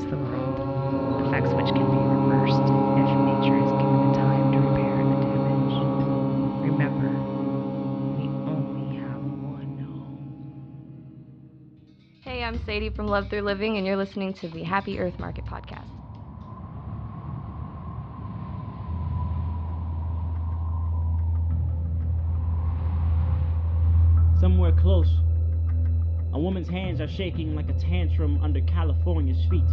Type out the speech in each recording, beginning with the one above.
across the world, effects which can be reversed if nature is given the time to repair the damage. Remember, we only have one home. Hey, I'm Sady from Love Through Living, and you're listening to the Happy Earth Market podcast. Somewhere close, a woman's hands are shaking like a tantrum under California's feet.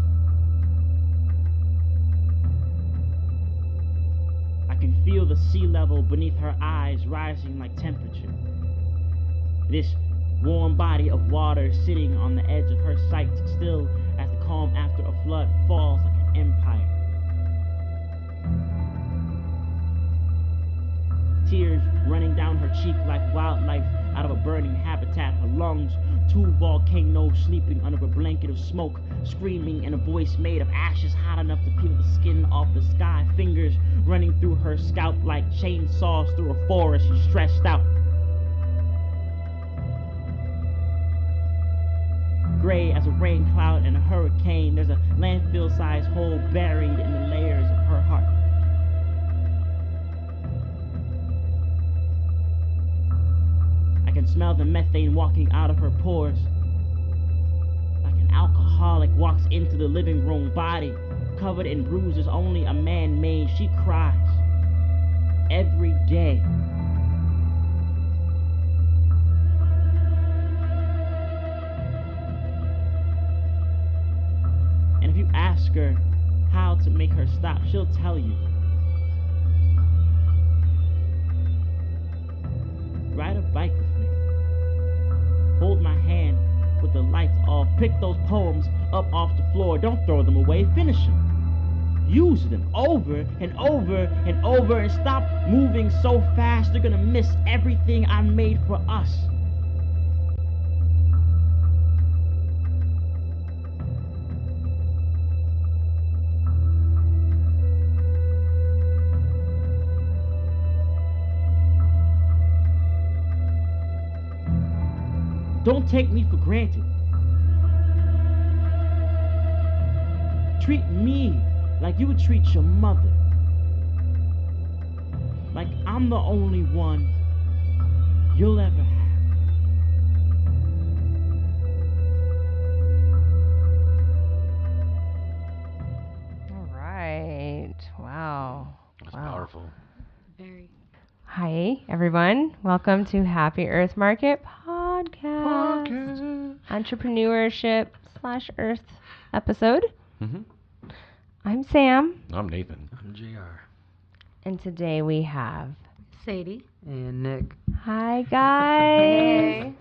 I can feel the sea level beneath her eyes rising like temperature. This warm body of water sitting on the edge of her sight, still as the calm after a flood falls like an empire. Tears running down her cheek like wildlife out of a burning habitat. Her lungs, two volcanoes sleeping under a blanket of smoke, screaming in a voice made of ashes hot enough to peel the skin off the sky. Fingers running through her scalp like chainsaws through a forest. She's stretched out. Gray as a rain cloud and a hurricane. There's a landfill-sized hole buried in the layers of her heart. I can smell the methane walking out of her pores. Like an alcoholic walks into the living room, body covered in bruises only a man made. She cries every day. And if you ask her how to make her stop, she'll tell you. Ride a bike with me. Hold my hand with the lights off. Pick those poems up off the floor. Don't throw them away. Finish them. Use them over and over and over, and stop moving so fast. You're gonna miss everything I made for us. Don't take me for granted. Treat me like you would treat your mother. Like I'm the only one you'll ever have. All right. Wow. That's powerful. Very. Hi, everyone. Welcome to Happy Earth Market Podcast. Entrepreneurship / Earth episode. Mm-hmm. I'm Sam. I'm Nathan. I'm JR. And today we have Sadie. And Nick. Hi, guys.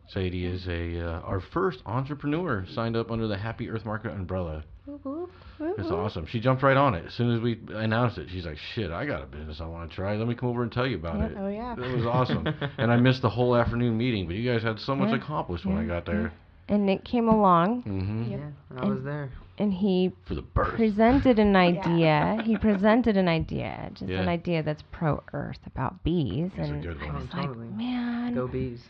Sadie is our first entrepreneur signed up under the Happy Earth Market umbrella. It's awesome. She jumped right on it. As soon as we announced it, she's like, shit, I got a business I want to try. Let me come over and tell you about it. Oh, yeah. It was awesome. And I missed the whole afternoon meeting, but you guys had so much accomplished when I got there. And Nick came along. Mm-hmm. Yeah, I was there. And he For the birth. presented an idea. He presented an idea, just Yeah. an idea that's pro-Earth about bees. It's a And good I one. was like, Totally. man. Go bees.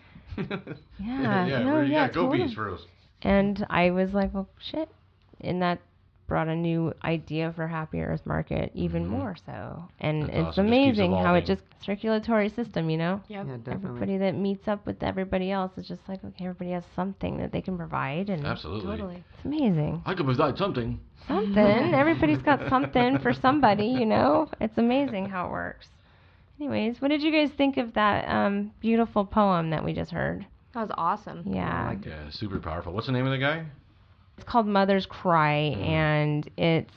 Yeah. Go totally. bees for us. And I was like, well, shit. And that brought a new idea for Happy Earth Market, even more so. And That's it's awesome. Just keeps amazing how it evolving. just circulatory system, you know? Yep. Yeah, definitely. Everybody that meets up with everybody else is just like, okay, everybody has something that they can provide, and Absolutely. Totally. it's amazing. I could provide something. Something. Everybody's got something for somebody, you know? It's amazing how it works. Anyways, what did you guys think of that beautiful poem that we just heard? That was awesome. Yeah. Yeah, super powerful. What's the name of the guy? It's called Mother's Cry, and it's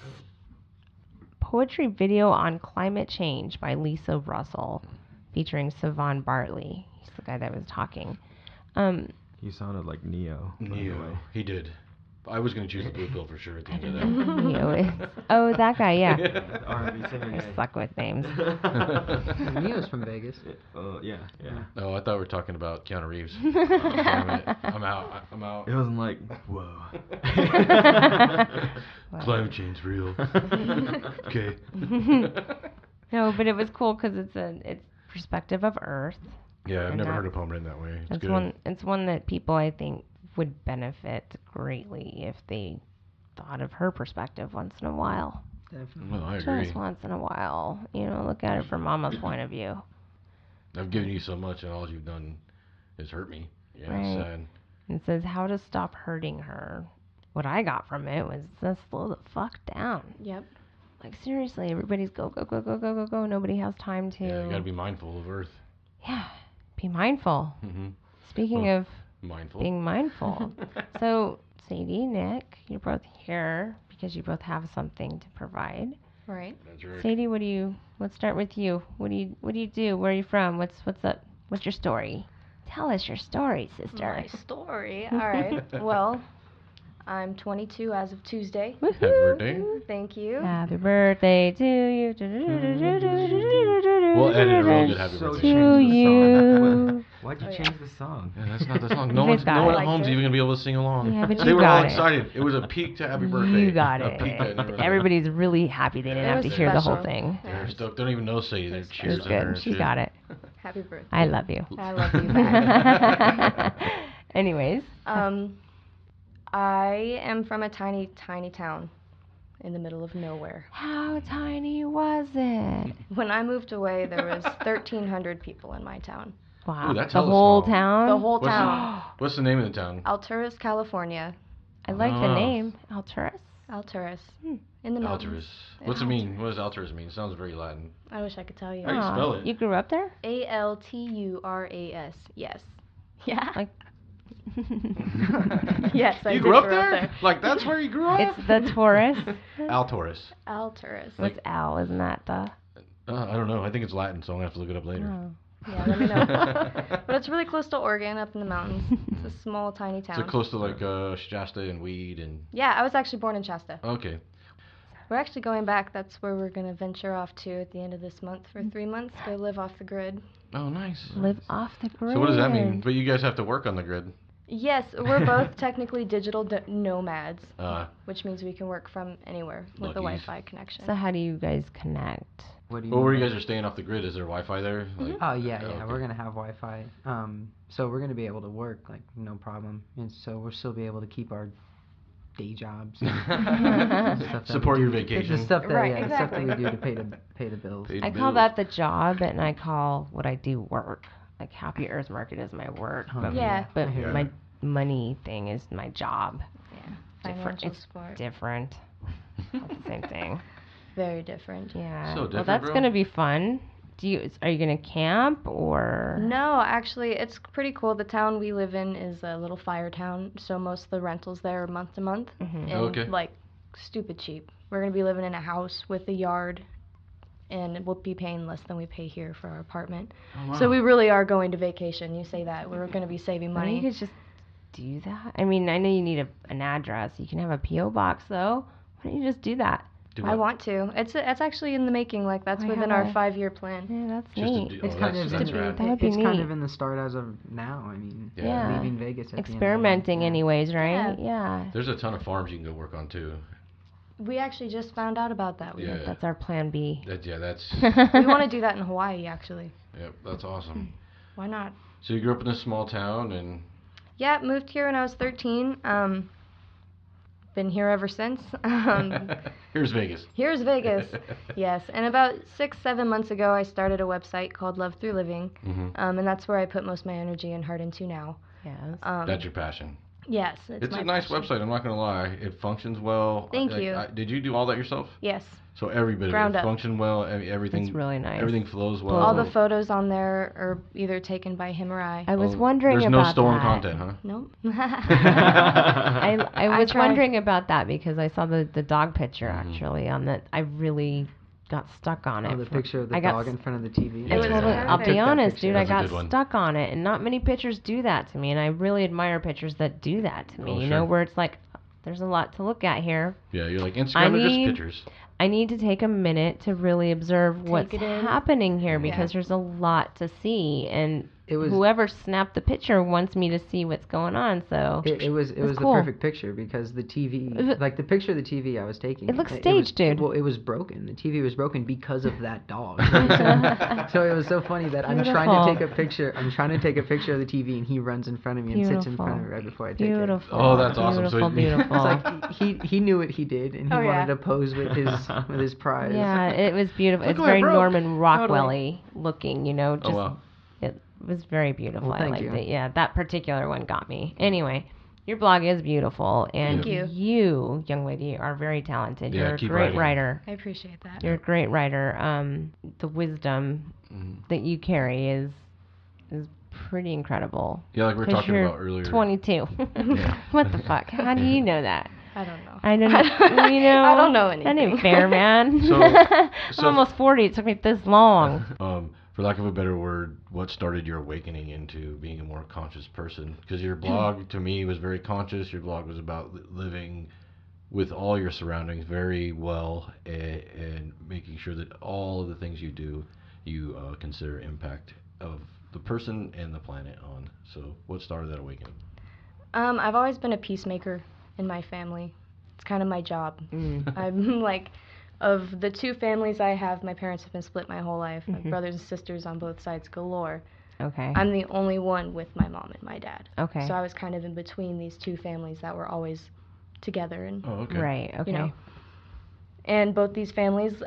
poetry video on climate change by Lisa Russell, featuring Savon Bartley. He's the guy that was talking. You sounded like Neo. by the Neo. way. He did. I was going to choose the blue pill for sure at the end of that. Neo is, oh, that guy, yeah. The R&B singer I guy. suck with names. Neo's from Vegas. Yeah. Oh, I thought we were talking about Keanu Reeves. Damn it. I'm out. It wasn't like, whoa. Climate change real. Okay. No, but it was cool because it's perspective of Earth. Yeah, I've And never that- heard a poem written that way. It's It's good. one. It's one that people, I think, would benefit greatly if they thought of her perspective once in a while. Definitely. Well, I agree. Just once in a while. You know, look at it from Mama's point of view. I've given you so much, and all you've done is hurt me. Yeah, Right. it's sad. It says how to stop hurting her. What I got from it was just slow the fuck down. Yep. Like, seriously, everybody's go, go, go, go, go, go, go. Nobody has time to... Yeah, you gotta be mindful of Earth. Yeah, be mindful. Mm-hmm. Speaking of Mindful. being mindful. So, Sadie, Nick, you're both here because you both have something to provide. Right. That's right. Sadie, let's start with you. What do you do? Where are you from? What's up? What's your story? Tell us your story, sister. My story. All right. Well, I'm 22 as of Tuesday. Woohoo! Happy birthday. Thank you. Happy birthday to you. We'll edit it real good. Happy So birthday. To you. Why'd you Oh, yeah. change the song? Yeah, that's not the song. You No guys one got it. at home's Liked it. even gonna be able to sing along. Yeah, but They you were all got it. excited. It was a peak to Happy Birthday. You got A it. peak to Happy Birthday. Everybody's really happy they didn't It have to was hear the whole special. thing. They're stoked. They don't even know Sadie. They're It was It cheers was at her good. and She shit. got it. Happy birthday. I love you. I love you back. Anyways. I am from a tiny, tiny town in the middle of nowhere. How tiny was it? When I moved away, there was 1,300 people in my town. Wow. Ooh, that's the hella whole small. town? The whole What's town. What's the name of the town? Alturas, California. I like the Oh. name. Alturas? Alturas. Hmm. In the mountains. Alturas. What's it mean? What does Alturas mean? Sounds very Latin. I wish I could tell you. How do you spell it? You grew up there? Alturas. Yes. Yeah. Like Yes, I You did grew up grow there? Like that's where you grew up? It's the Taurus. Altaurus. Alturas. What's Al? Isn't that the? I don't know. I think it's Latin, so I'm gonna have to look it up later. Oh. Yeah, let me know. But it's really close to Oregon, up in the mountains. It's a small, tiny town. So close to like Shasta and Weed and. Yeah, I was actually born in Shasta. Okay. We're actually going back. That's where we're going to venture off to at the end of this month for 3 months. Go live off the grid. Oh, nice. Live off the grid. So what does that mean? But you guys have to work on the grid. Yes, we're both technically digital nomads, Uh, which means we can work from anywhere with a Luckies. Wi-Fi connection. So how do you guys connect? What do you well, mean where you by- guys are staying off the grid, is there Wi-Fi there? Like, Oh yeah, oh, yeah. okay. We're gonna have Wi-Fi. So we're gonna be able to work like no problem, and so we'll still be able to keep our day jobs. And stuff that Support we your do. vacation. It's the stuff that Right, the stuff that we exactly. do to pay the bills. Pay I the call bills. that the job, and I call what I do work. Like Happy Earth Market is my work, Oh, but, Yeah. but I hear my you. money thing is my job. Yeah, Different. financial It's support. different. Not the same thing. Very different. Yeah. So well, different, that's bro. gonna be fun. Are you gonna camp or? No, actually, it's pretty cool. The town we live in is a little fire town, so most of the rentals there are month to month, Mhm. and Okay. like stupid cheap. We're gonna be living in a house with a yard, and we'll be paying less than we pay here for our apartment. Oh, wow. So we really are going to vacation. You say that we're gonna be saving Well, you money. could just do that. I mean, I know you need an address. You can have a PO box though. Why don't you just do that? Do I what? want to. It's actually in the making. Like that's I within have our a- 5-year plan. Yeah, that's Just to neat. do- It's oh, kind that's- of that's in, rad. That would be it's kind neat. of in the start as of now. I mean, Yeah. leaving Vegas. At the end of the month, Experimenting, yeah. anyways, right? Yeah. Yeah. There's a ton of farms you can go work on too. We actually just found out about that. Yeah. That's our plan B. That's. We want to do that in Hawaii, actually. Yep, that's awesome. Why not? So you grew up in a small town, and Yeah, moved here when I was 13. Been here ever since. here's Vegas. Here's Vegas. Yes, and about 6-7 months ago, I started a website called Love Through Living, Hmm. and that's where I put most of my energy and heart into now. Yes. That's your passion. Yes, It's my a nice passion. website. I'm not gonna lie. It functions well. Thank Like, you. Did you do all that yourself? Yes, So every bit of Ground it up. functioned well. Everything. It's really nice. Everything flows well. all the photos on there are either taken by him or I. I was Oh, wondering There's about no stolen that. content, huh? Nope. I I was try. wondering about that because I saw the dog picture Mhm. actually on that. I really got stuck on Oh, it. the picture of the I got dog in front of the TV. It was I'll perfect. be honest, dude. I That's a got good one. stuck on it, and not many pictures do that to me. And I really admire pictures that do that to me. Oh, You know, sure. where it's like, there's a lot to look at here. Yeah, you're like Instagram are just need- pictures. I need to take a minute to really observe what's it in. happening here Yeah. because there's a lot to see, and It was whoever snapped the picture wants me to see what's going on. So it was cool. the perfect picture because the TV, like the picture of the TV I was taking, It looks staged, dude. Well, it was broken. The TV was broken because of that dog. So it was so funny that I'm trying to take a picture. I'm trying to take a picture of the TV, and he runs in front of me and sits in front of it right before I take it. Beautiful. Oh, that's awesome. Beautiful, So beautiful. It's like he knew what he did, and he wanted to pose with his prize. Yeah, it was beautiful. Look It's what I very broke. Norman Rockwell-y looking, you know. Just, Oh, wow. It was very beautiful. Well, I thank liked you. it. Yeah, that particular one got me. Anyway, your blog is beautiful, and Thank you, young lady, are very talented. Yeah, You're a keep great writing. writer. I appreciate that. You're a great writer. The wisdom that you carry is pretty incredible. Yeah, like we were 'Cause talking you're about earlier. 22. Yeah. What the fuck? How do you know that? I don't know. I don't know. You know, I don't know anything. That ain't fair, man. So- I'm so- almost 40. It took me this long. For lack of a better word, what started your awakening into being a more conscious person? Because your blog, to me, was very conscious. Your blog was about living with all your surroundings very well and making sure that all of the things you do, you consider impact of the person and the planet on. So what started that awakening? I've always been a peacemaker in my family. It's kind of my job. I'm like, of the two families I have, my parents have been split my whole life. I have brothers and sisters on both sides galore. Okay. I'm the only one with my mom and my dad. Okay. So I was kind of in between these two families that were always together. And, Oh, okay. Right. Okay. you know, and both these families,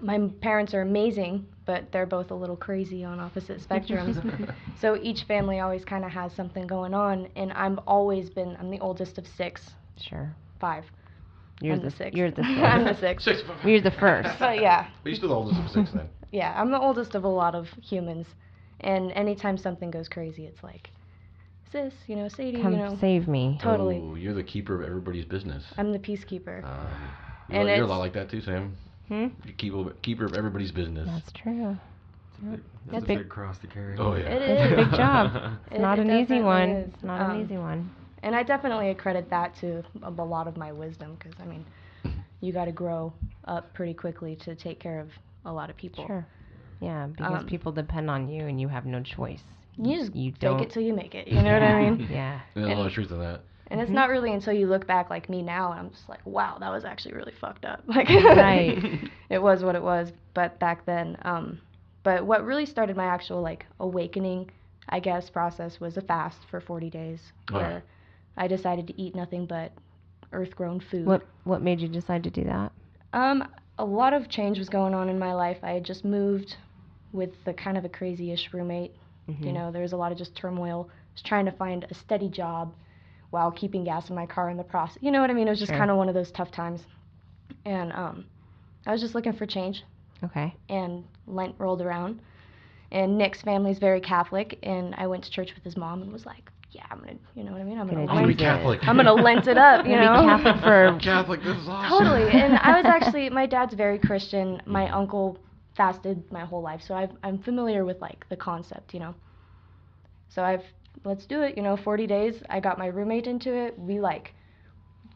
my parents are amazing, but they're both a little crazy on opposite spectrums. So each family always kind of has something going on, and I'm the oldest of 6, Sure. 5. You're I'm the the 6th. You're the I'm the sixth. 6th. 6. You're the first. But yeah, But you're still the oldest of 6 then. yeah, I'm the oldest of a lot of humans, and anytime something goes crazy, it's like, sis, Sadie, Come save me. Totally. Oh, you're the keeper of everybody's business. I'm the peacekeeper. You're And a lot it's- like that too, Sam. Hmm? You're keeper of everybody's business. That's true. That's a big- big cross to carry. Oh, yeah. It It's is. a big job. It's It- not it an easy definitely one. is. It's not an easy one. And I definitely accredit that to a lot of my wisdom, because, you got to grow up pretty quickly to take care of a lot of people. Sure. Yeah, because people depend on you, and you have no choice. You just You fake don't. it till you make it, you know what I mean? Yeah. There's a lot of truth in that. And it's not really until you look back like me now, and I'm just like, wow, that was actually really fucked up. Like, Right. It was what it was, but back then. But what really started my actual, awakening, I guess, process was a fast for 40 days, Oh. where I decided to eat nothing but earth-grown food. What made you decide to do that? A lot of change was going on in my life. I had just moved with the kind of a crazy-ish roommate. Mm-hmm. There was a lot of just turmoil. I was trying to find a steady job while keeping gas in my car in the process. You know what I mean? It was just Sure. kind of one of those tough times. And I was just looking for change. Okay. And Lent rolled around. And Nick's family's very Catholic. And I went to church with his mom and was like, yeah, I'm going to, you know what I mean? I'm going to I'm gonna be Lent it. Catholic. I'm going to Lent it up, you know? Catholic for Catholic, this is awesome. Totally. And I was actually, my dad's very Christian. My uncle fasted my whole life, so I'm familiar with the concept, So let's do it, 40 days. I got my roommate into it. We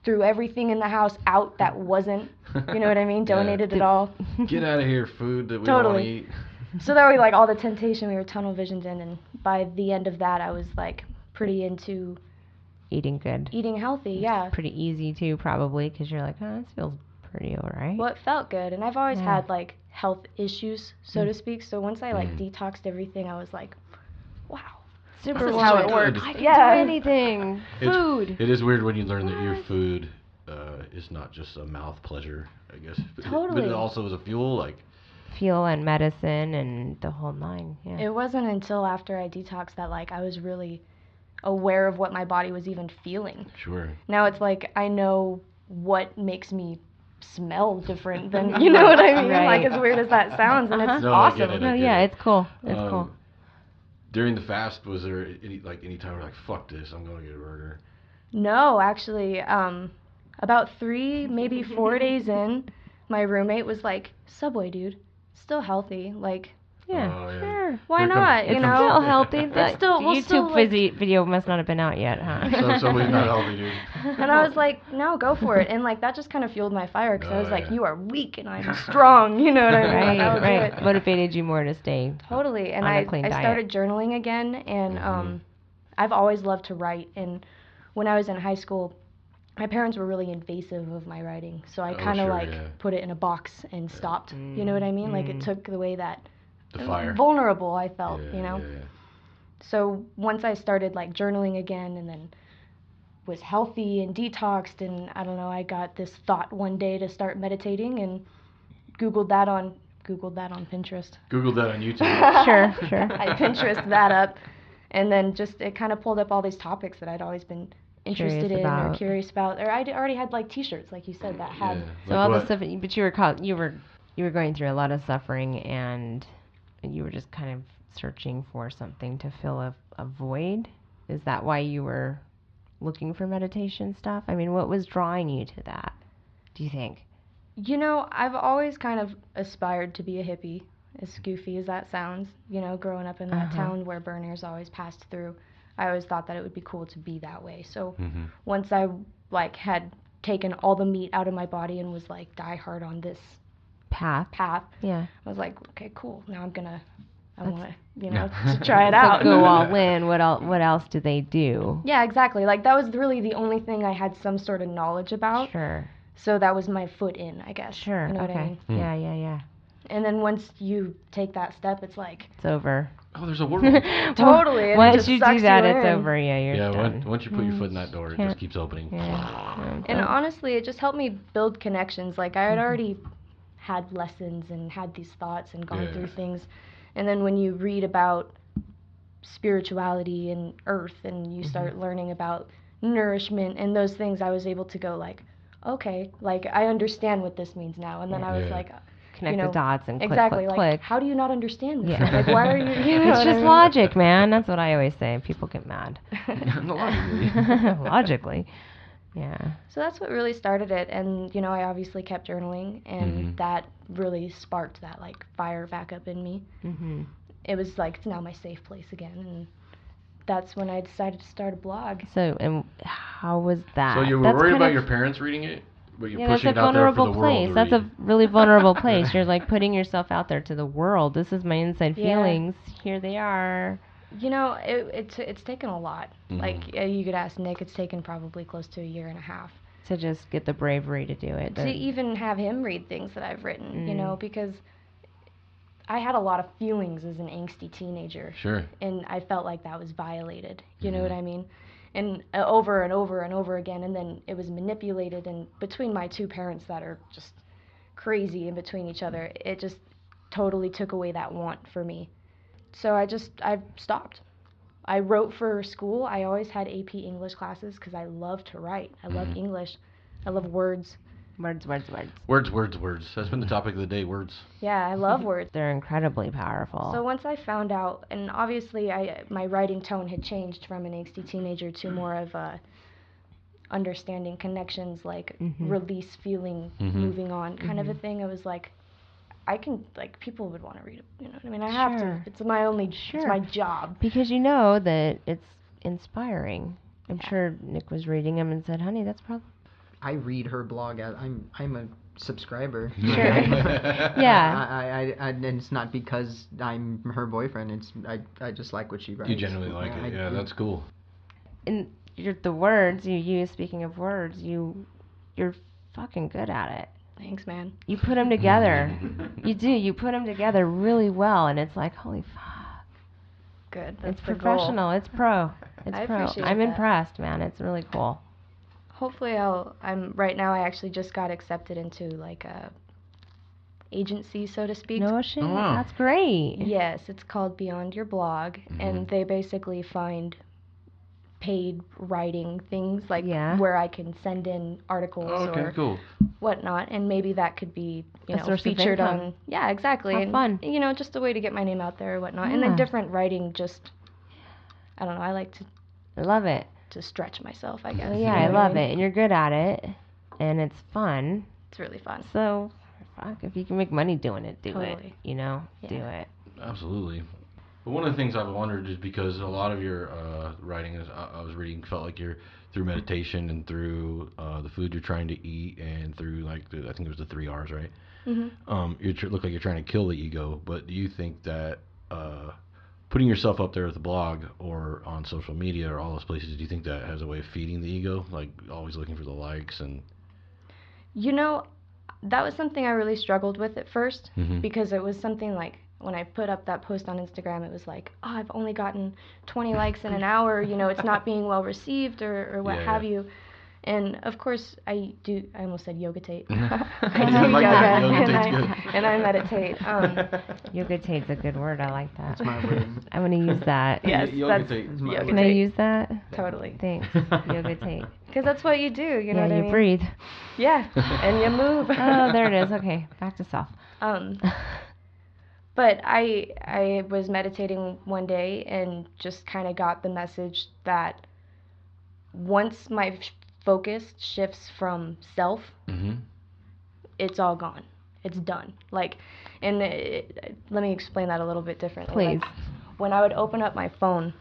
threw everything in the house out that wasn't, you know what I mean? Yeah. Donated it all. Get out of here, food that we don't want to Totally. eat. So there were all the temptation we were tunnel visioned in, and by the end of that, I was pretty into eating good. eating healthy. Yeah. Pretty easy too, probably, because you're like, oh, this feels pretty alright. Well, it felt good, and I've always Yeah. had health issues, so to speak. So once I detoxed everything, I was like, wow, Super this is how how it good. works. I can Yeah. do anything. Food. It is weird when you learn that your food is not just a mouth pleasure, I guess. But Totally. it also is a fuel, Fuel and medicine and the whole nine. Yeah. It wasn't until after I detoxed that I was really aware of what my body was even feeling. Sure. Now it's I know what makes me smell different than, you know what I mean? Right. As weird as that sounds, and it's No, I get awesome. it. No, yeah, it's cool. It's cool. During the fast, was there any time where fuck this, I'm going to get a burger? No, actually, about 3, maybe 4 days in, my roommate was like, Subway, dude, still healthy. Yeah, Oh, yeah. sure. Sure. Why not? It's You know, still healthy. The still- we'll YouTube still, like- video must not have been out yet, huh? So we're not healthy, dude. And I was like, no, go for it. And like that just kind of fueled my fire because I Oh, was like, yeah. you are weak and I'm strong. You know what I mean? Like, I will do Right. it. Motivated you more to stay. Totally. And on a I clean diet. started journaling again, and I've always loved to write. And when I was in high school, my parents were really invasive of my writing, so I kind of put it in a box and stopped. You know what I mean? Like it took away that The fire. vulnerable I felt. Yeah, You know. yeah. So once I started like journaling again, and then was healthy and detoxed, and I don't know, I got this thought one day to start meditating, and Googled that on Pinterest. Google that on YouTube. Sure. I Pinterest that up, and then just it kind of pulled up all these topics that I'd always been interested Curious in or about. curious about, or I already had like T-shirts, like you said, that had. Yeah. So Like all what? the stuff, but you were going through a lot of suffering, and you were just kind of searching for something to fill a void. Is that why you were looking for meditation stuff? I mean, what was drawing you to that, do you think? You know, I've always kind of aspired to be a hippie, as goofy as that sounds. You know, growing up in that town where burners always passed through, I always thought that it would be cool to be that way. So once I like had taken all the meat out of my body and was like die hard on this Path. Yeah. I was like, okay, cool. Now I want to, you know, to try it out. So go all in. What else do they do? Yeah, exactly. Like that was really the only thing I had some sort of knowledge about. Sure. So that was my foot in, I guess. Sure. You know Okay. what I mean? Yeah. And then once you take that step, it's like It's over. Oh, there's a world. totally. And it Once just you sucks do that, you it's in. over. Yeah, you're Yeah, done. once you put your foot in that door, it just keeps opening. Yeah. And honestly, it just helped me build connections. Like I had already had lessons and had these thoughts and gone through things. And then when you read about spirituality and earth and you start learning about nourishment and those things, I was able to go like, okay, like I understand what this means now. And then I was like, Connect you know, the dots and click, exactly, click, like click. how do you not understand this? Yeah. Like why are you? You know It's what I just mean? logic, man. That's what I always say. People get mad. Logically. Logically. Yeah. So that's what really started it, and you know, I obviously kept journaling, and that really sparked that like fire back up in me. Mhm. It was like it's now my safe place again, and that's when I decided to start a blog. So, and how was that? So you were That's worried kind about of- your parents reading it? But you're Yeah, that's pushing a it out there for vulnerable the world place. to That's read. a really vulnerable place. You're like putting yourself out there to the world. This is my inside Yeah. feelings. Here they are. You know, it's taken a lot. Like you could ask Nick, it's taken probably close to a year and a half To just get the bravery to do it. to even have him read things that I've written. You know, because I had a lot of feelings as an angsty teenager. Sure. And I felt like that was violated. You know what I mean? And over and over and over again, and then it was manipulated, and between my two parents that are just crazy in between each other, it just totally took away that want for me. So I stopped. I wrote for school. I always had AP English classes because I love to write. I love English. I love words. Words. Words. That's been the topic of the day, words. Yeah, I love words. They're incredibly powerful. So once I found out, and obviously my writing tone had changed from an angsty teenager to more of a understanding connections, like release feeling, moving on kind of a thing. It was like, I can, like, people would want to read it, you know what I mean? I have to. It's my it's my job. Because you know that it's inspiring. I'm sure Nick was reading them and said, honey, that's probably... I read her blog. I'm a subscriber. Sure. Yeah. I and it's not because I'm her boyfriend. It's I just like what she writes. You genuinely like it. Yeah, that's cool. And the words you use, speaking of words, you're fucking good at it. Thanks, man. You put them together. You do. You put them together really well, and it's like, holy fuck. Good. That's It's the professional. goal. It's pro. It's I pro. appreciate I'm that. impressed, man. It's really cool. Hopefully I'm right now. I actually just got accepted into like a agency, so to speak. No shit. Oh, wow. That's great. Yes, it's called Beyond Your Blog, and they basically find paid writing things like where I can send in articles or cool. whatnot, and maybe that could be source of featured income. on. Yeah, exactly. How and, fun. Just a way to get my name out there or whatnot. And then Yeah. different writing, just I don't know. I like I love it. to stretch myself, I guess. Yeah, you know I what love mean? it. And you're good at it. And it's fun. It's really fun. So, fuck, if you can make money doing it, do it. Totally. You know? Yeah. Do it. Absolutely. But one of the things I've wondered is because a lot of your writing, is I was reading, felt like you're through meditation and through the food you're trying to eat and through like I think it was the 3 R's, right? You look like you're trying to kill the ego. But do you think that putting yourself up there with a blog or on social media or all those places, do you think that has a way of feeding the ego, like always looking for the likes and? You know, that was something I really struggled with at first because it was something like when I put up that post on Instagram, it was like, oh, I've only gotten 20 likes in an hour, you know, it's not being well received or what have you. And of course, I almost said yogatate. I do yoga and I meditate. Yogatate's a good word. I like that. That's my word. I'm going to use that. Yes, Yogatate. Can I use that? Totally. Thanks. Yogatate. Because that's what you do, you know what I mean? You breathe. Yeah, and you move. Oh, there it is. Okay, back to self. But I was meditating one day and just kind of got the message that once my focus shifts from self, it's all gone. It's done. Like, and let me explain that a little bit differently. Please. Like, when I would open up my phone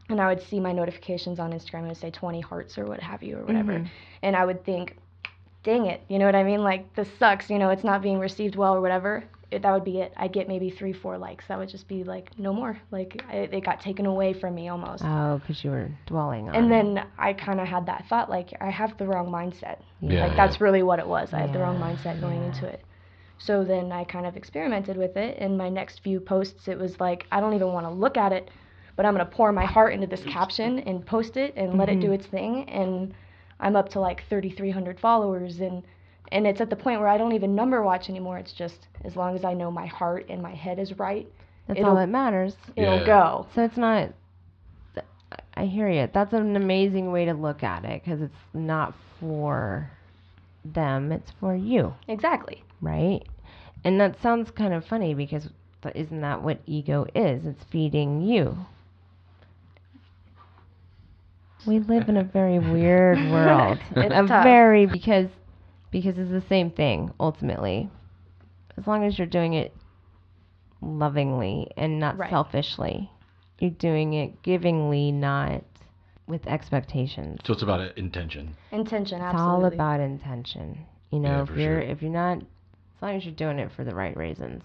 and I would see my notifications on Instagram, it would say 20 hearts or what have you or whatever, and I would think, dang it, you know what I mean? Like, this sucks, you know, it's not being received well or whatever. That would be it. I'd get maybe 3-4 likes. That would just be like, no more. Like, it got taken away from me almost. Oh, because you were dwelling on it. And then I kind of had that thought, like, I have the wrong mindset. Yeah. Like, that's really what it was. I had the wrong mindset going into it. So then I kind of experimented with it. And my next few posts, it was like, I don't even want to look at it, but I'm going to pour my heart into this caption and post it and let it do its thing. And I'm up to like 3,300 followers. And it's at the point where I don't even number watch anymore. It's just as long as I know my heart and my head is right. That's all that matters. It'll go. So it's not, I hear you. That's an amazing way to look at it because it's not for them, it's for you. Exactly. Right? And that sounds kind of funny because isn't that what ego is? It's feeding you. We live in a very weird world. It's tough. Because it's the same thing, ultimately. As long as you're doing it lovingly and not selfishly. You're doing it givingly, not with expectations. So it's about intention. Intention, absolutely. It's all about intention. You know, Yeah, if you're not, as long as you're doing it for the right reasons.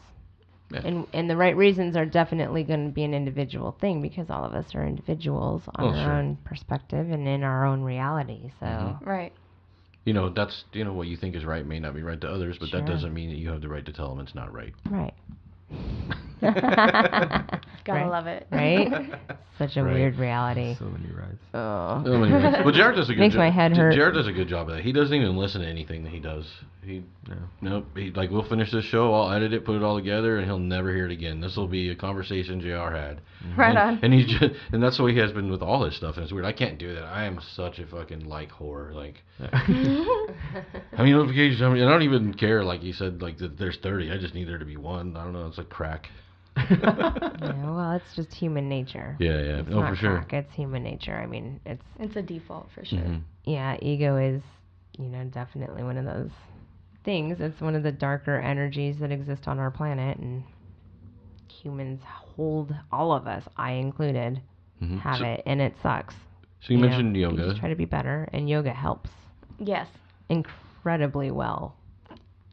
Yeah. And the right reasons are definitely going to be an individual thing because all of us are individuals on our own perspective and in our own reality. So Right. You know, that's, you know, what you think is right may not be right to others, but that doesn't mean that you have the right to tell them it's not right. Right. Gotta love it. Right? Such a weird reality. So many rides. Oh. So many rights. Well, Jared does a good Makes job. my head hurt. Jared does a good job of that. He doesn't even listen to anything that he does. Nope. Like, we'll finish this show, I'll edit it, put it all together, and he'll never hear it again. This will be a conversation JR had. Right on. And he's just, and that's the way he has been with all his stuff. And it's weird. I can't do that. I am such a fucking like whore. Like, how many notifications? I don't even care. Like you said, like that there's 30. I just need there to be one. I don't know. It's like crack. Yeah, well, it's just human nature. Yeah. It's No, not for sure. crack, it's human nature. I mean, It's a default for sure. yeah, ego is, you know, definitely one of those things. It's one of the darker energies that exist on our planet, and humans hold, all of us, I included, have it, and it sucks. So you mentioned yoga. You just try to be better, and yoga helps. Yes. Incredibly well.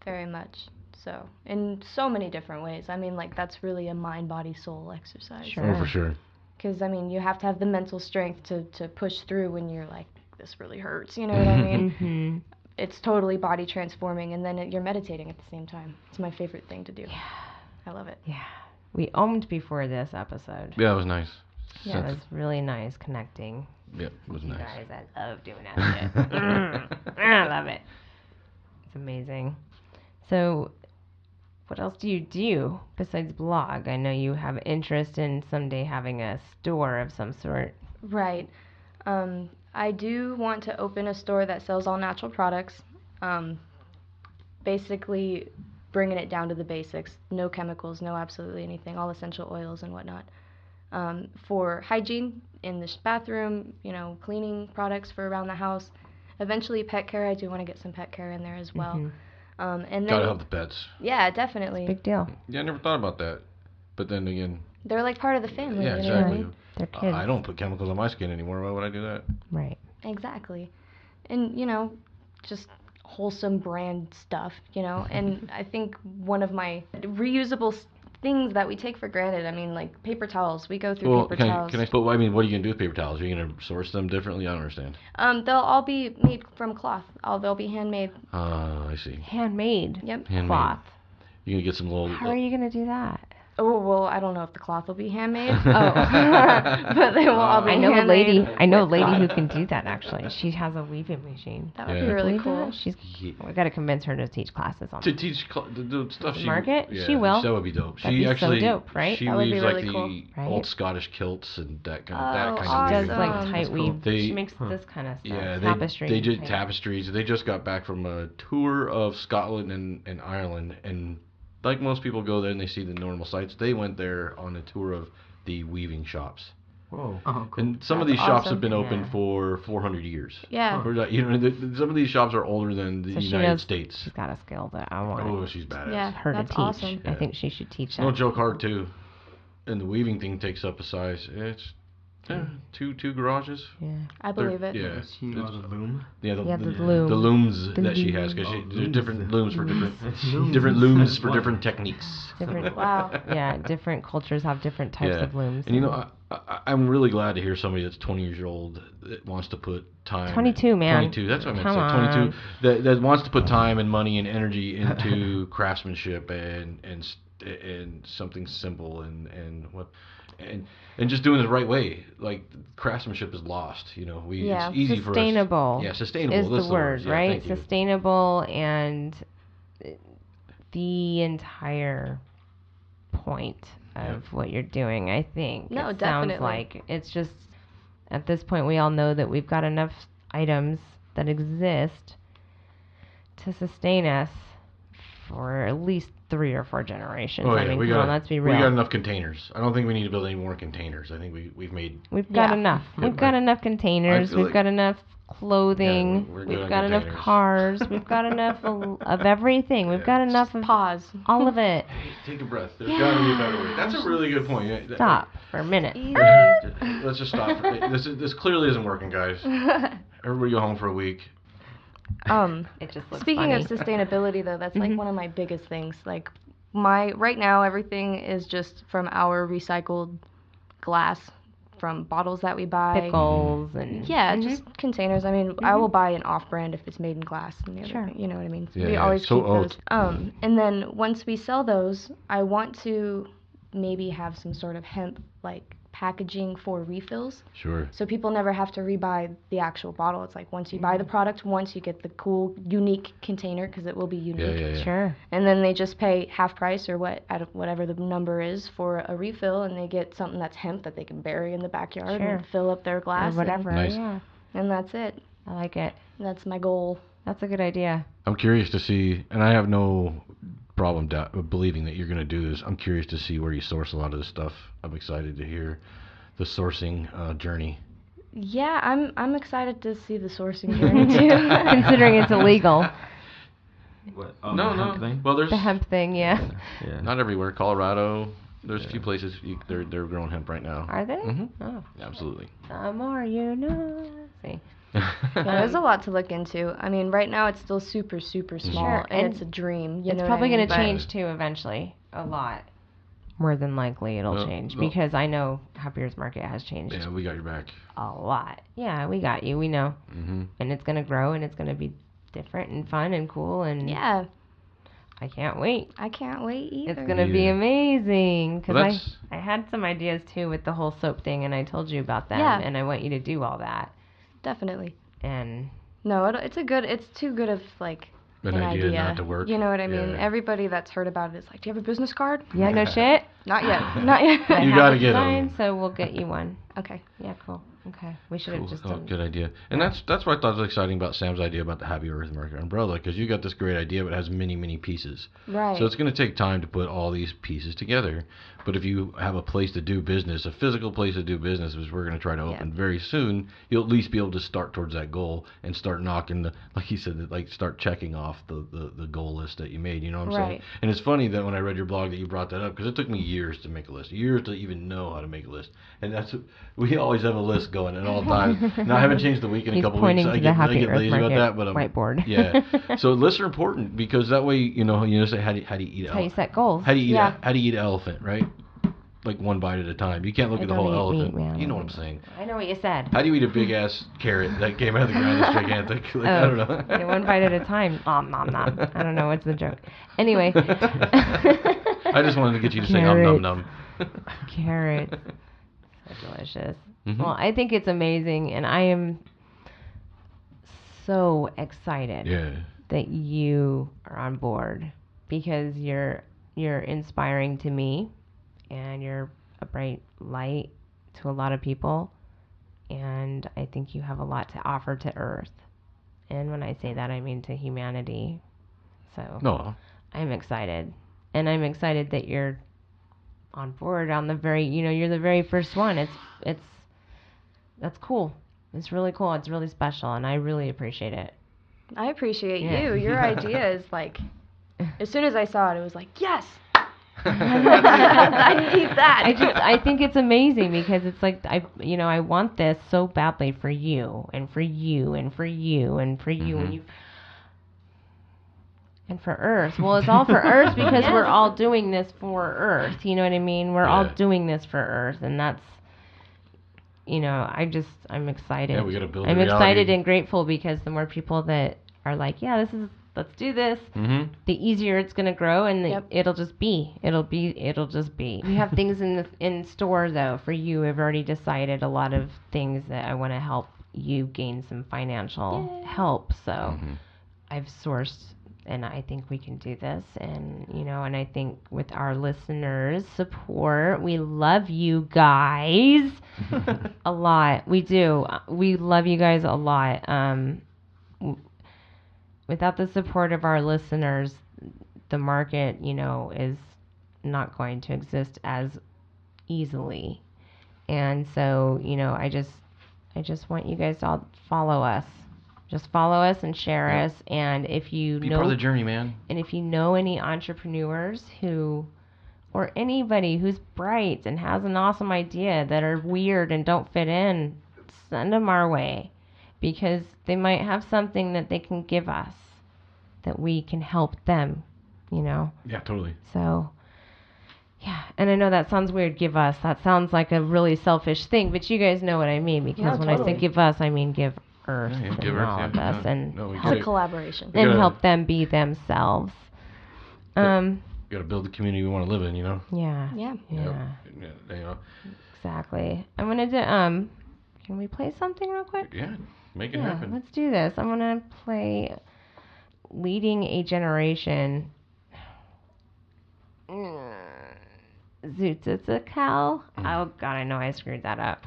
Very much so. In so many different ways. I mean, like, that's really a mind, body, soul exercise. Sure. Oh, for sure. Because, I mean, you have to have the mental strength to push through when you're like, this really hurts, you know what I mean? It's totally body transforming, and then you're meditating at the same time. It's my favorite thing to do. Yeah. I love it. Yeah. We owned before this episode. Yeah, it was nice. Yeah, it was really nice connecting. Yeah, it was nice. You guys, I love doing that shit. I love it. It's amazing. So, what else do you do besides blog? I know you have interest in someday having a store of some sort. Right. I do want to open a store that sells all natural products. Basically, bringing it down to the basics. No chemicals, no absolutely anything. All essential oils and whatnot. For hygiene in the bathroom, you know, cleaning products for around the house. Eventually, pet care. I do want to get some pet care in there as well. And then Gotta help the pets. Yeah, definitely. Big deal. Yeah, I never thought about that. But then again, They're like part of the family. Yeah, you know what I exactly. mean? They're kids. I don't put chemicals on my skin anymore. Why would I do that? Right. Exactly. And, you know, just wholesome brand stuff, you know? And I think one of my reusable things that we take for granted, I mean, like paper towels. We go through paper towels. But I mean, what are you going to do with paper towels? Are you going to source them differently? I don't understand. They'll all be made from cloth. They'll be handmade. I see. Handmade. Yep. Handmade. Cloth. You can get some little. How are you going to do that? Oh, well, I don't know if the cloth will be handmade. But they will all be I know handmade. a lady who can do that, actually. She has a weaving machine. That would Yeah. be really Believe cool. that? We got to convince her to teach classes on To that. teach the stuff she Market? Yeah, She will. That would be dope. That'd She be so actually dope, right? She That would be weaves really like cool. the Right? old Scottish kilts and that kind Oh, of She awesome. does weaving. like That's tight cool. weave. They- She makes this kind of stuff. Yeah, Tapestry. they did type. tapestries. They just got back from a tour of Scotland and Ireland, and like most people go there and they see the normal sights. They went there on a tour of the weaving shops. Whoa. Oh, cool. And some of That's these shops awesome. have been open Yeah. for 400 years. Yeah. Or that- you know, some of these shops are older than the So she United knows- States. She's got a skill that I want Oh, she's badass. Yeah. her to That's teach. awesome. I Yeah. think she should teach It's that. no joke hard too. And the weaving thing takes up a size. It's two garages. Yeah. I believe it. Yeah. It's huge. Oh, the loom. Yeah, Yeah, the loom. the looms The that she has, because loom. there's different looms for different Looms. different looms That's for funny. different techniques. Different. Wow. Yeah, different cultures have different types Yeah. of looms. And you know, I'm really glad to hear somebody that's 20 years old that wants to put time. 22, man. 22. That's what I meant Come to say. 22. on. That wants to put time and money and energy into craftsmanship and something simple and just doing it the right way. Like craftsmanship is lost. You know, Yeah. it's easy for us. Sustainable. Yeah, sustainable. is That's the word, Yeah, right? thank you. Sustainable, and the entire point of what you're doing, I think. No, it definitely. sounds like it's just at this point we all know that we've got enough items that exist to sustain us for at least 3 or 4 generations. Oh, I yeah, mean, we come got, on, let's be real. We got enough containers. I don't think we need to build any more containers. I think we've made. We've got Yeah. enough. Yeah, We've got right. enough containers. I feel We've like- got enough clothing. Yeah, we're good We've on got enough containers. cars. We've got enough of everything. We've Yeah. got enough of Pause. all of it. Hey, take a breath. There's got to be a better way. That's a really good point. Yeah, Stop for a minute. Let's just stop. This clearly isn't working, guys. Everybody go home for a week. It just looks Speaking funny. of sustainability, though, that's like Mhm. one of my biggest things. Like right now, everything is just from our recycled glass from bottles that we buy. pickles and Yeah, Mhm. just containers. I mean, I will buy an off-brand if it's made in glass and the other Sure. thing, you know what I mean? Yeah, we yeah. always So keep those. And then once we sell those, I want to maybe have some sort of hemp like packaging for refills, Sure. so people never have to rebuy the actual bottle. It's like once you buy the product, once you get the cool, unique container because it will be unique. Yeah. Sure. And then they just pay half price or whatever the number is for a refill, and they get something that's hemp that they can bury in the backyard Sure. and fill up their glass. Or whatever. Nice. Yeah. And that's it. I like it. That's my goal. That's a good idea. I'm curious to see, and I have no problem believing that you're going to do this. I'm curious to see where you source a lot of this stuff. I'm excited to hear the sourcing journey. Yeah, I'm excited to see the sourcing journey too. Considering it's illegal. What? Oh, No, the no. hemp thing? Well, there's The hemp thing, yeah. Yeah. not everywhere. Colorado, there's a Yeah. few places they're growing hemp right now. Are they? Mhm. Oh. Absolutely. The more you know. See. There's a lot to look into. I mean, right now it's still super, super small, Sure, and and it's a dream. You It's know probably going going to change too eventually. A lot. More than likely it'll Well, change well- because I know Happy Earth Market has changed Yeah, we got your back. a lot. Yeah, we got you. We know. Mm-hmm. And it's going to grow and it's going to be different and fun and cool and Yeah, I can't wait. I can't wait either. It's going to be Yeah. amazing because Well, that's- I had some ideas too with the whole soap thing and I told you about them Yeah. and I want you to do all that. Definitely. And No, it's too good of like An idea not to work. You know what I mean? Yeah. Everybody that's heard about it is like, do you have a business card? yeah, no shit. Not yet. Not yet. I You have gotta it get 'em. designed, so we'll get you one. Okay. Yeah, cool. Okay, we should have just done. Good idea. And that's what I thought was exciting about Sam's idea about the Happy Earth Market umbrella, because you got this great idea, but it has many pieces. Right. So it's going to take time to put all these pieces together. But if you have a place to do business, a physical place to do business, which we're going to try to open very soon, you'll at least be able to start towards that goal and start knocking the, like you said, like start checking off the goal list that you made. You know what I'm saying? And it's funny that when I read your blog that you brought that up, because it took me years to make a list, years to even know how to make a list. And that's, we always have a list going at all times. Now I haven't changed the week in a couple weeks. I get lazy about that, but whiteboard. Yeah. So lists are important, because that way you say how do you eat. That's how you set goals. How do you eat an elephant, right? Like one bite at a time. You can't look at the whole elephant. You know what I'm saying. I know what you said. How do you eat a big ass carrot that came out of the ground that's gigantic? Like, I don't know. One bite at a time. Nom nom nom. I don't know what's the joke. Anyway. I just wanted to get you to say nom nom nom. Carrots. So delicious. Well, I think it's amazing, and I am so excited that you are on board, because you're inspiring to me. And you're a bright light to a lot of people. And I think you have a lot to offer to Earth. And when I say that, I mean to humanity. So I'm excited. And I'm excited that you're on board on the very, you're the very first one. That's cool. It's really cool. It's really special. And I really appreciate it. I appreciate you. Your idea is like, as soon as I saw it, it was like, yes. I need that. I think it's amazing, because it's like I want this so badly for you and for you and for you and for you and for Earth. Well, it's all for Earth, because we're all doing this for Earth. You know what I mean? We're all doing this for Earth, and that's I'm excited. Yeah, we got to build. I'm excited and grateful, because the more people that are like, let's do this, the easier it's going to grow, and it'll just be. We have things in store, though, for you. I've already decided a lot of things that I want to help you gain some financial help. So I've sourced, and I think we can do this. And, and I think with our listeners' support, we love you guys a lot. We do. We love you guys a lot. Without the support of our listeners, the market, is not going to exist as easily. And so, I just want you guys to all follow us. Just follow us and share us. And if you be part of the journey, man. And if you know any entrepreneurs or anybody who's bright and has an awesome idea that are weird and don't fit in, send them our way. Because they might have something that they can give us that we can help them, Yeah, totally. So, yeah. And I know that sounds weird, give us. That sounds like a really selfish thing, but you guys know what I mean. Because when I say give us, I mean give Earth and give all of us. And it's a collaboration. And help them be themselves. You got to build the community we want to live in, Yeah. Exactly. I'm going to do, can we play something real quick? Yeah. Make it happen. Let's do this. I'm going to play Leading a Generation. Xiuhtezcatl. Oh, God, I know I screwed that up.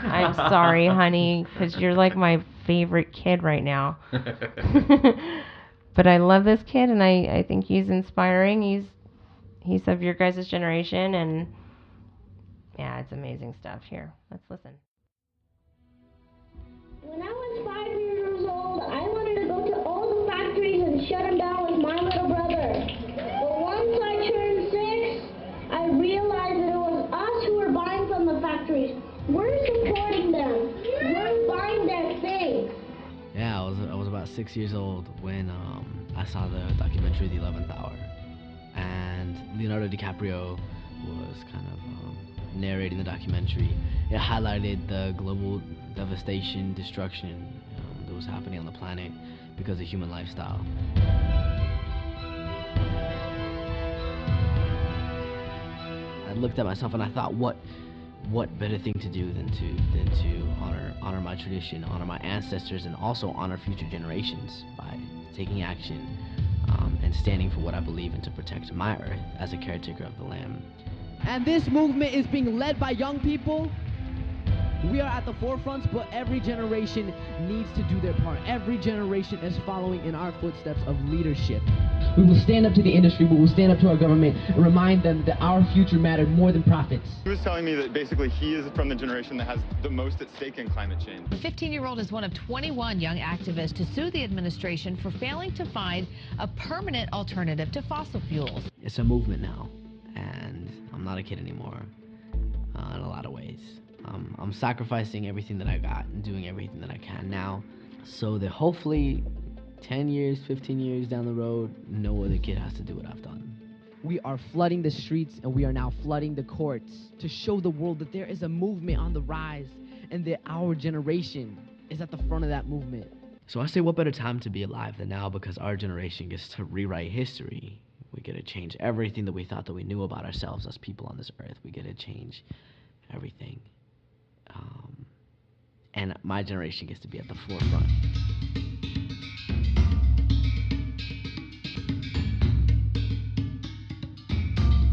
I'm sorry, honey, because you're like my favorite kid right now. But I love this kid, and I think he's inspiring. He's of your guys' generation, and yeah, it's amazing stuff. Here, let's listen. When I was 5 years old, I wanted to go to all the factories and shut them down with my little brother. But once I turned 6, I realized that it was us who were buying from the factories. We're supporting them. We're buying their things. Yeah, I was about 6 years old when I saw the documentary The 11th Hour. And Leonardo DiCaprio was kind of narrating the documentary. It highlighted the global devastation, destruction that was happening on the planet because of human lifestyle. I looked at myself and I thought, what better thing to do than to honor my tradition, honor my ancestors, and also honor future generations by taking action and standing for what I believe in to protect my earth as a caretaker of the land. And this movement is being led by young people We are at the forefront, but every generation needs to do their part. Every generation is following in our footsteps of leadership. We will stand up to the industry, we will stand up to our government, and remind them that our future mattered more than profits. He was telling me that basically he is from the generation that has the most at stake in climate change. The 15-year-old is one of 21 young activists to sue the administration for failing to find a permanent alternative to fossil fuels. It's a movement now, and I'm not a kid anymore in a lot of ways. I'm sacrificing everything that I got and doing everything that I can now, so that hopefully 10 years, 15 years down the road, no other kid has to do what I've done. We are flooding the streets, and we are now flooding the courts to show the world that there is a movement on the rise, and that our generation is at the front of that movement. So I say, what better time to be alive than now, because our generation gets to rewrite history. We get to change everything that we thought that we knew about ourselves as people on this earth. We get to change everything. And my generation gets to be at the forefront.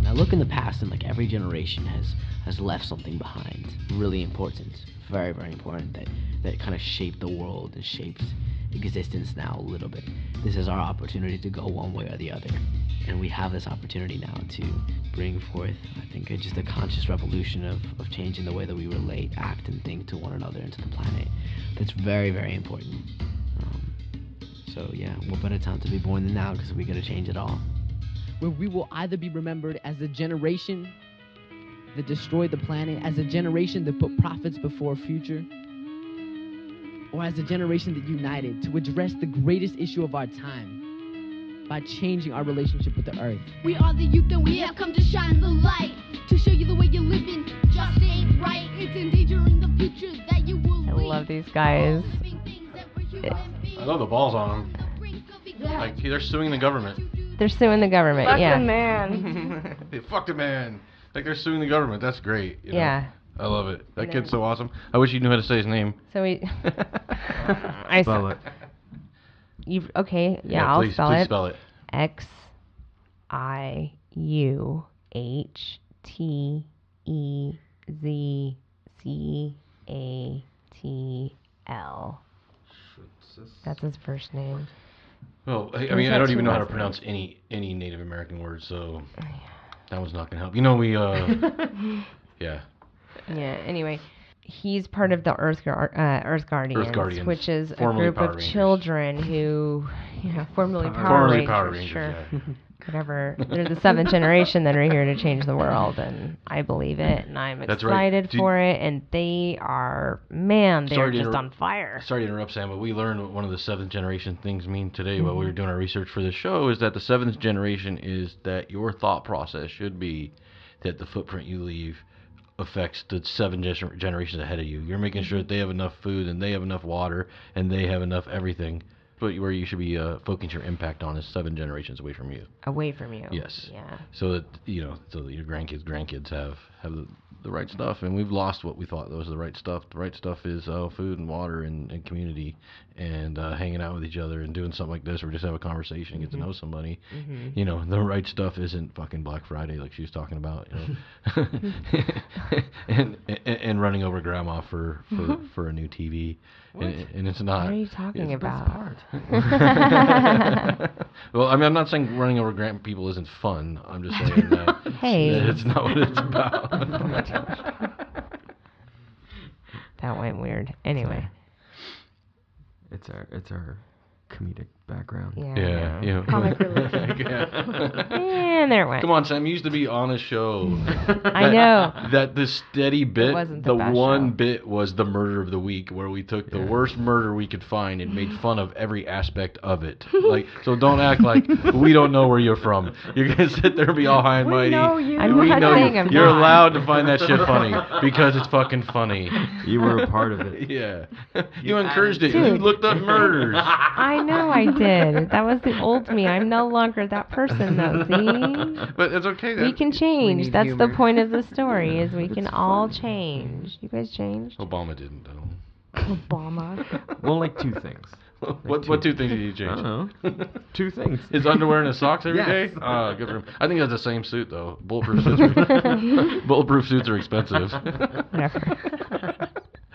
Now look in the past, and like every generation has left something behind, really important, very, very important, that kind of shaped the world and shaped existence now a little bit. This is our opportunity to go one way or the other, and we have this opportunity now to bring forth, I think, just a conscious revolution of changing the way that we relate, act, and think to one another and to the planet. That's very, very important. So yeah, what better time to be born than now, because we got to change it all. Where we will either be remembered as a generation that destroyed the planet, as a generation that put profits before future, or as a generation that united to address the greatest issue of our time by changing our relationship with the earth. We are the youth and we have come to shine the light, to show you the way you're living just ain't right. It's endangering the future that you will lead. I love these guys. I love the balls on them. Like, they're suing the government. They're suing the government, Fuck yeah. the man. They fucked the man. Like, they're suing the government. That's great. You know? Yeah. I love it. That kid's so awesome. I wish you knew how to say his name. So we... Spell it. You've, okay, yeah, I'll please, spell please it. Spell it. Xiuhtezcatl. That's his first name. Well, I mean, I don't even know how to pronounce any Native American words, so that one's not going to help. You know, we, yeah. Yeah, anyway, he's part of the Earth Guardians, which is a group of children who, formerly Power Rangers, sure. Yeah. Whatever. They're the seventh generation that are here to change the world, and I believe it, and I'm excited for it, and they are, man, they're just on fire. Sorry to interrupt, Sam, but we learned what one of the seventh generation things mean today while we were doing our research for this show, is that the seventh generation is that your thought process should be that the footprint you leave affects the seven generations ahead of you. You're making sure that they have enough food and they have enough water and they have enough everything. But where you should be focusing your impact on is 7 generations away from you. Away from you. Yes. Yeah. So that so that your grandkids have the right stuff, and we've lost what we thought was the right stuff. The right stuff is food and water and community and hanging out with each other and doing something like this, or just have a conversation and get to know somebody. Mm-hmm. The right stuff isn't fucking Black Friday like she was talking about, and running over grandma for a new TV. And it's not. What are you talking about? Well, I mean, I'm not saying running over people isn't fun. I'm just saying that, that it's not what it's about. Oh my gosh. That went weird. Anyway. It's our comedic background. Yeah. Comic relief. And there it went. Come on, Sam. You used to be on a show. I know. That the steady bit, wasn't the best one show. bit was the murder of the week, where we took the worst murder we could find and made fun of every aspect of it. Like, so don't act like we don't know where you're from. You're gonna sit there and be all high and mighty. We know you. I'm not saying I'm You're not. allowed to find that shit funny because it's fucking funny. You were a part of it. Yeah. You encouraged it. You looked up murders. I know I did. That was the old me. I'm no longer that person, though. See? But it's okay. We can change. need That's humor. the point of the story, is we can all change. You guys changed? Obama didn't, though. Obama. Well, like 2 things. What 2 things did you change? I don't know. 2 things. His underwear and his socks every day? Yes. Good for him. I think that's the same suit, though. Bulletproof suits are expensive. Whatever.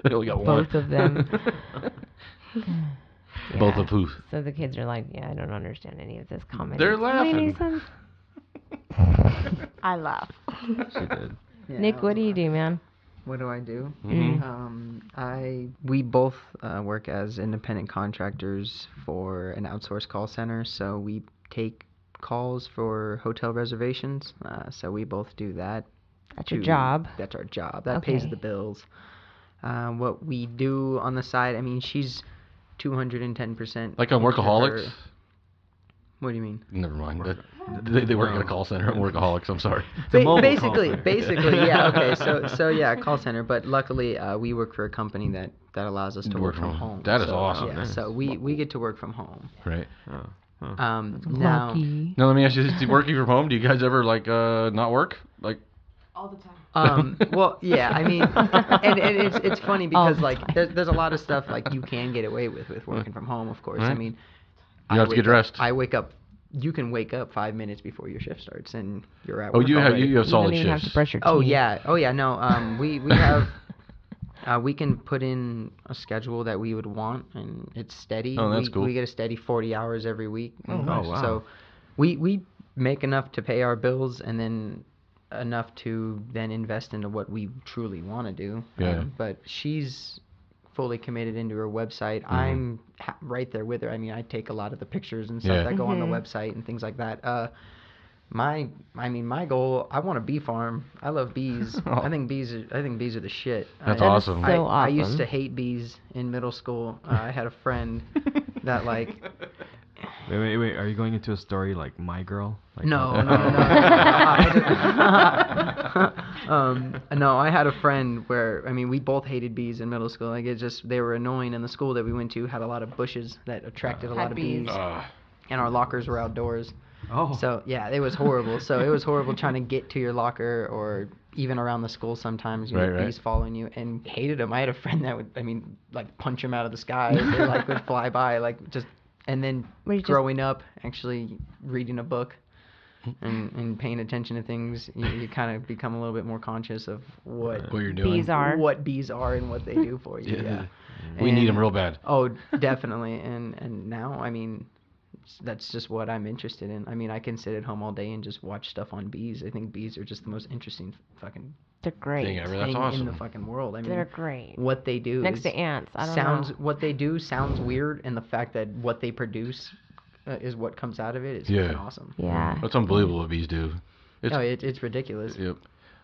They only got one. Both of them. Both of who? So the kids are like, yeah, I don't understand any of this comment. They're laughing. I laugh. She did. Yeah, Nick, what do you do, man? What do I do? Mm-hmm. We both work as independent contractors for an outsourced call center. So we take calls for hotel reservations. So we both do that. That's your job. That's our job. That pays the bills. What we do on the side, I mean, she's 210%. Like on Workaholics? What do you mean? Never mind. They work at a call center. Workaholics. I'm sorry. Basically, yeah. Okay, so yeah, call center. But luckily, we work for a company that allows us to work from home. That is awesome. Yeah, so we get to work from home. Right. Now, let me ask you: this, working from home, do you guys ever like not work? Like all the time. Well, yeah. I mean, and it's funny because like there's a lot of stuff like you can get away with working from home. Of course, Right. I mean. You have to get dressed. I wake up. You can wake up 5 minutes before your shift starts, and you're at Oh, work you have already. you have solid You don't even have shifts. to brush your teeth. Oh yeah. No. We have. We can put in a schedule that we would want, and it's steady. Oh, that's cool. We get a steady 40 hours every week. Oh, nice. wow. So, we make enough to pay our bills, and then enough to then invest into what we truly want to do. Yeah. But she's fully committed into her website. Mm-hmm. I'm right there with her. I mean, I take a lot of the pictures and stuff that go on the website and things like that. My goal, I want a bee farm. I love bees. I think bees are the shit. That's awesome. So I awesome. used to hate bees in middle school. I had a friend that like. Wait. Are you going into a story like My Girl? Like No. No, I had a friend where, I mean, we both hated bees in middle school. Like, they were annoying, and the school that we went to had a lot of bushes that attracted a lot of bees. And our lockers were outdoors. Oh. So, yeah, it was horrible. So, it was horrible trying to get to your locker or even around the school sometimes. You know, bees following you, and hated them. I had a friend that would, like, punch them out of the sky. They, like, would fly by, like, just... And then growing up, actually reading a book and paying attention to things, you kind of become a little bit more conscious of what you're doing. What bees are and what they do for you. Yeah. We need them real bad. Oh, definitely. And now, I mean, that's just what I'm interested in. I mean, I can sit at home all day and just watch stuff on bees. I think bees are just the most interesting fucking They're great. thing ever. That's thing awesome. in the fucking world. I mean, They're great. What they do Next is to ants. I don't know. What they do sounds weird, and the fact that what they produce is what comes out of it is fucking awesome. Yeah. That's unbelievable what bees do. It's ridiculous. Yep.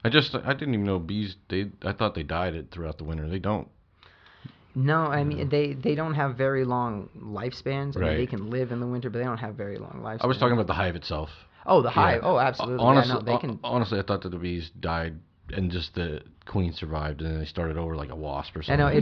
I didn't even know bees. I thought they died throughout the winter. They don't. No, I mean they don't have very long lifespans. I mean, Right. they can live in the winter, but they don't have very long lifespans. I was talking about the hive itself. Oh, the hive. Yeah. Oh, absolutely. Honestly, yeah, no, they can. Honestly, I thought that the bees died and just the queen survived, and then they started over like a wasp or I something. know like it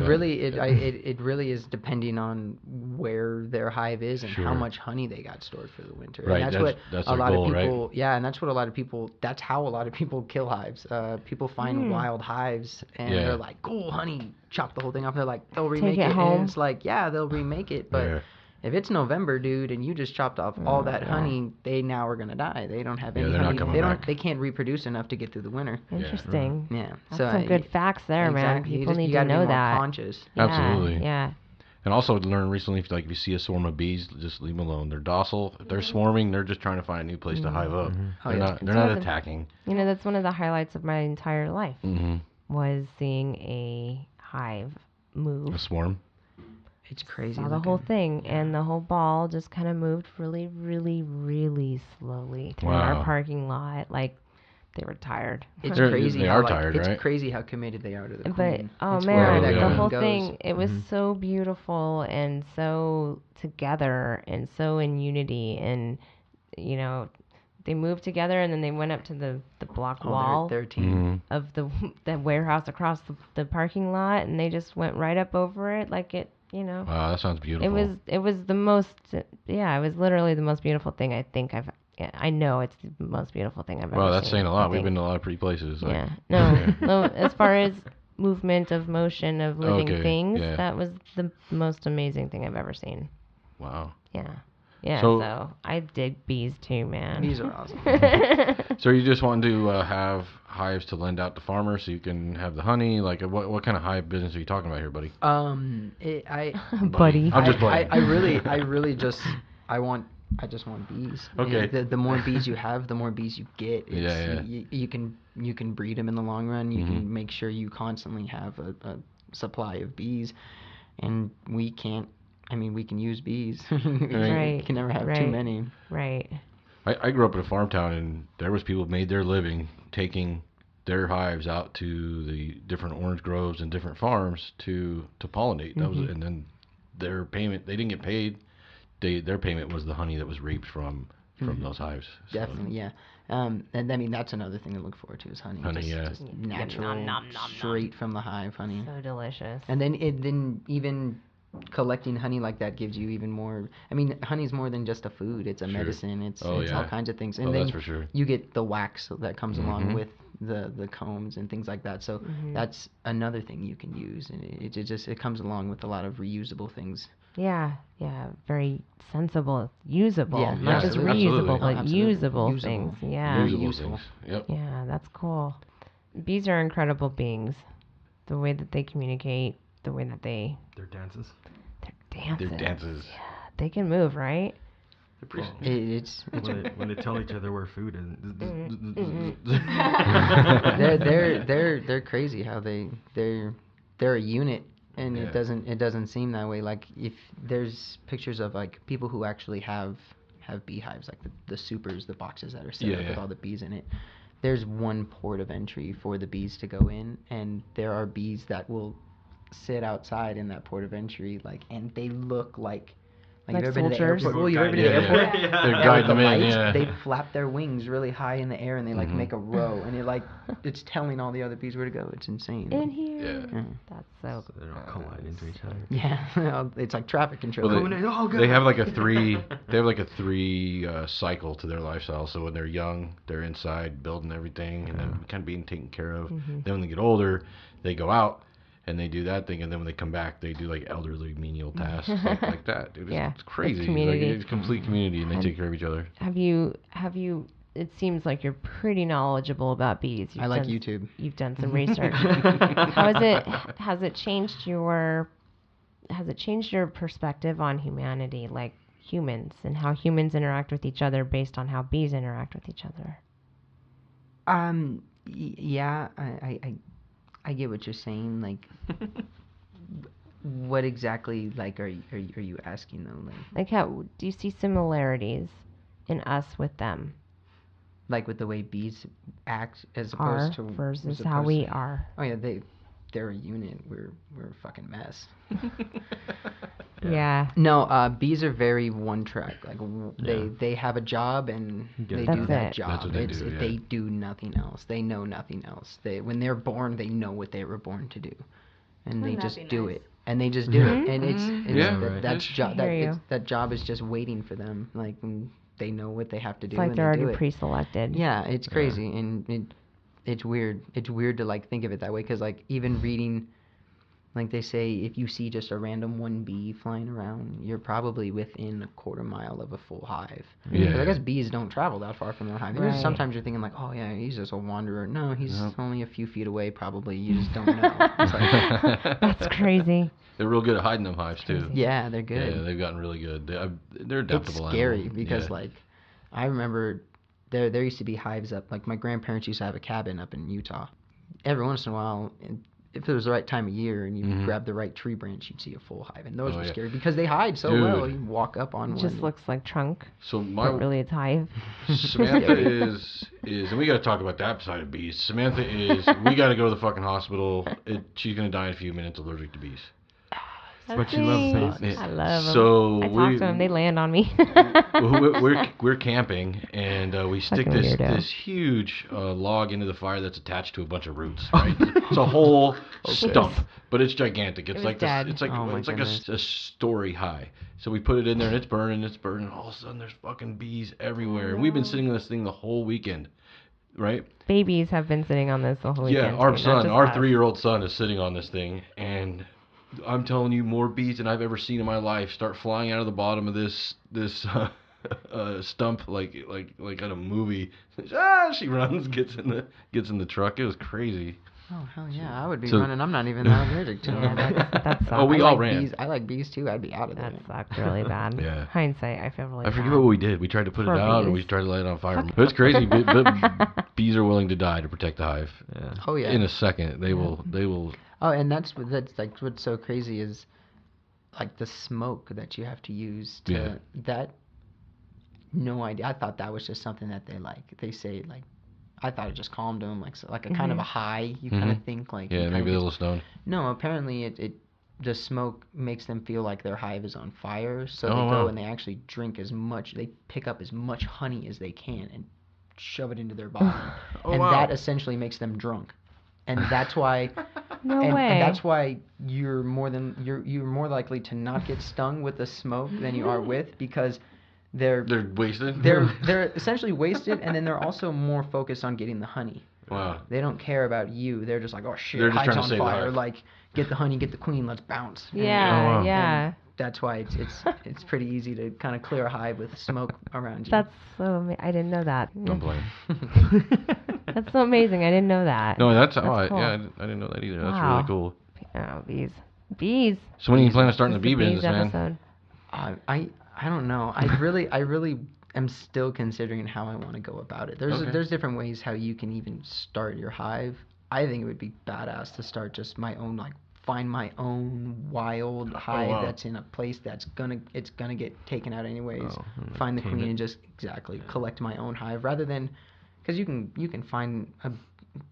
that. it really is depending on where their hive is and how much honey they got stored for the winter. Right, And that's a their lot goal, of people. right? Yeah, and that's what a lot of people. That's how a lot of people kill hives. People find wild hives and they're like, "Cool, honey." Chop the whole thing off. They're like, they'll remake it. home. And it's like, yeah, they'll remake it, but. If it's November, dude, and you just chopped off all that honey, they now are gonna die. They don't have any they're not honey. coming back. They can't reproduce enough to get through the winter. Interesting. Yeah. That's So some good facts there, man. exactly. People need you to gotta be know more that. Conscious. Yeah, Absolutely. Yeah. And also learned recently, if you see a swarm of bees, just leave them alone. They're docile. If they're swarming, they're just trying to find a new place to hive up. Oh, They're not attacking. You know, that's one of the highlights of my entire life was seeing a hive move. A swarm. It's crazy. Saw the whole thing, and the whole ball just kind of moved really, really, really slowly through our parking lot, like they were tired. It's crazy. They are tired, it's right? crazy how committed they are to the But queen. oh It's man, where that the queen whole goes. thing, it was so beautiful and so together and so in unity, and you know, they moved together and then they went up to the block wall their team. of the warehouse across the parking lot, and they just went right up over it like it. You know. Wow, that sounds beautiful. It was the most. Yeah, it was literally the most beautiful thing I think I've. Yeah, I know it's the most beautiful thing I've ever seen. Well, that's saying a lot. I We've think. been to a lot of pretty places. Like, Yeah. No. As far as movement of motion of living things, that was the most amazing thing I've ever seen. Wow. Yeah. Yeah, so I dig bees too, man. Bees are awesome. So you just want to have hives to lend out to farmers so you can have the honey? Like, what kind of hive business are you talking about here, buddy? Buddy. I'm just buddy. I just want bees. Okay. The more bees you have, the more bees you get. You can breed them in the long run. You can make sure you constantly have a supply of bees, and we can use bees. We can never have too many. Right. I grew up in a farm town, and there was people who made their living taking their hives out to the different orange groves and different farms to pollinate. That was, and then their payment, they didn't get paid. Their payment was the honey that was reaped from those hives. So. Definitely, yeah. And I mean, that's another thing to look forward to is honey. Just natural, straight from the hive honey. So delicious. And then even collecting honey like that gives you even more. I mean, honey's more than just a food. It's a medicine. It's all kinds of things. And then that's for sure. You get the wax that comes along with the combs and things like that. So that's another thing you can use, and it comes along with a lot of reusable things. Yeah, very sensible, usable, not just reusable, but usable things. Yeah, usable. Yep. Yeah, that's cool. Bees are incredible beings. The way that they communicate, the way that their dances. Their dances. Yeah, they can move, right? It's when they tell each other where food is. They're crazy how they're a unit. And it doesn't seem that way. Like, if there's pictures of like people who actually have beehives, like the supers, the boxes that are set up with all the bees in it. There's one port of entry for the bees to go in, and there are bees that will sit outside in that port of entry, like, and they look like you've ever been to the airport. Well, you've ever been to the airport? They're guiding them in, They flap their wings really high in the air, and they like make a row, and it's telling all the other bees where to go. It's insane. In here. Yeah. That's so cool. They don't collide into each other. Yeah, it's like traffic control. Well, they have like a three cycle to their lifestyle. So when they're young, they're inside building everything and then kind of being taken care of. Then when they get older, they go out and they do that thing, and then when they come back, they do like elderly menial tasks like that. Dude, it's crazy. It's complete community, and they take care of each other. Have you? It seems like you're pretty knowledgeable about bees. I like YouTube. You've done some research. Has it changed your perspective on humanity, like humans, and how humans interact with each other based on how bees interact with each other? Yeah, I get what you're saying. Like, what exactly like are you asking though? Like how do you see similarities in us with them? Like with the way bees act as opposed to versus how we are. Oh yeah, they're a unit. We're a fucking mess. Yeah. No, bees are very one track. Like they have a job and they do that job. That's what they do. They do nothing else. They know nothing else. When they're born, they know what they were born to do, and they just do it. And they just do it. And that job is just waiting for them. Like. They know what they have to do. It's like and they're they already do pre-selected. Yeah, it's crazy, and it's weird. It's weird to like think of it that way, because like even reading, like they say, if you see just a random one bee flying around, you're probably within a quarter mile of a full hive. Yeah. Because I guess bees don't travel that far from their hive. Right. Sometimes you're thinking like, oh yeah, he's just a wanderer. No, he's only a few feet away. Probably you just don't know. It's like, that's crazy. They're real good at hiding them hives too. Yeah, they're good. Yeah, they've gotten really good. They're adaptable. It's scary animals. because like, I remember there used to be hives up. Like my grandparents used to have a cabin up in Utah. Every once in a while, if it was the right time of year and you grab the right tree branch, you'd see a full hive. And those were scary because they hide so well. You walk up on one. It just looks like trunk. So but really it's hive. Samantha is, and we got to talk about that side of bees. Samantha is, we got to go to the fucking hospital. She's going to die in a few minutes allergic to bees. But she loves bees. I love them. So I talk to them. They land on me. we're camping, and we stick this huge log into the fire that's attached to a bunch of roots. Right? It's a whole stump, but it's gigantic. It's like this, it's like a story high. So we put it in there, and it's burning. And all of a sudden, there's fucking bees everywhere. And we've been sitting on this thing the whole weekend. Right? Babies have been sitting on this the whole weekend. Yeah, our 3-year-old son is sitting on this thing, and I'm telling you, more bees than I've ever seen in my life start flying out of the bottom of this stump like at a movie. She runs, gets in the truck. It was crazy. Oh hell yeah, I would be running. I'm not even that allergic to them. That's oh, we all ran. Bees. I like bees too. I'd be out of there. That sucked really bad. Yeah. Hindsight, I feel really bad. I forget what we did. We tried to put it out, or we tried to light it on fire. It's crazy. But bees are willing to die to protect the hive. Yeah. Oh yeah. In a second, they will. Oh, and that's like what's so crazy is like the smoke that you have to use to that. No idea. I thought that was just something that they say like. I thought it just calmed them, like a kind of a high. You kind of think like maybe a little stoned. No, apparently the smoke makes them feel like their hive is on fire, so they go and they actually drink as much. They pick up as much honey as they can and shove it into their body, that essentially makes them drunk, and that's why. And that's why you're more likely to not get stung with the smoke than you are with, because they're wasted. They're essentially wasted, and then they're also more focused on getting the honey. Wow. They don't care about you. They're just like, oh shit, they're just hive's trying to on fire. Hive. Like, get the honey, get the queen, let's bounce. Yeah, And that's why it's pretty easy to kind of clear a hive with smoke around you. That's so I didn't know that. Don't blame. That's so amazing. I didn't know that. No, that's cool. I didn't know that either. That's really cool. Oh, bees. So when do you plan on starting the bee business, man? I don't know. I really am still considering how I want to go about it. There's different ways how you can even start your hive. I think it would be badass to start just my own, like find my own wild hive that's in a place that's gonna get taken out anyways. Find the queen and just collect my own hive, rather than, because you can find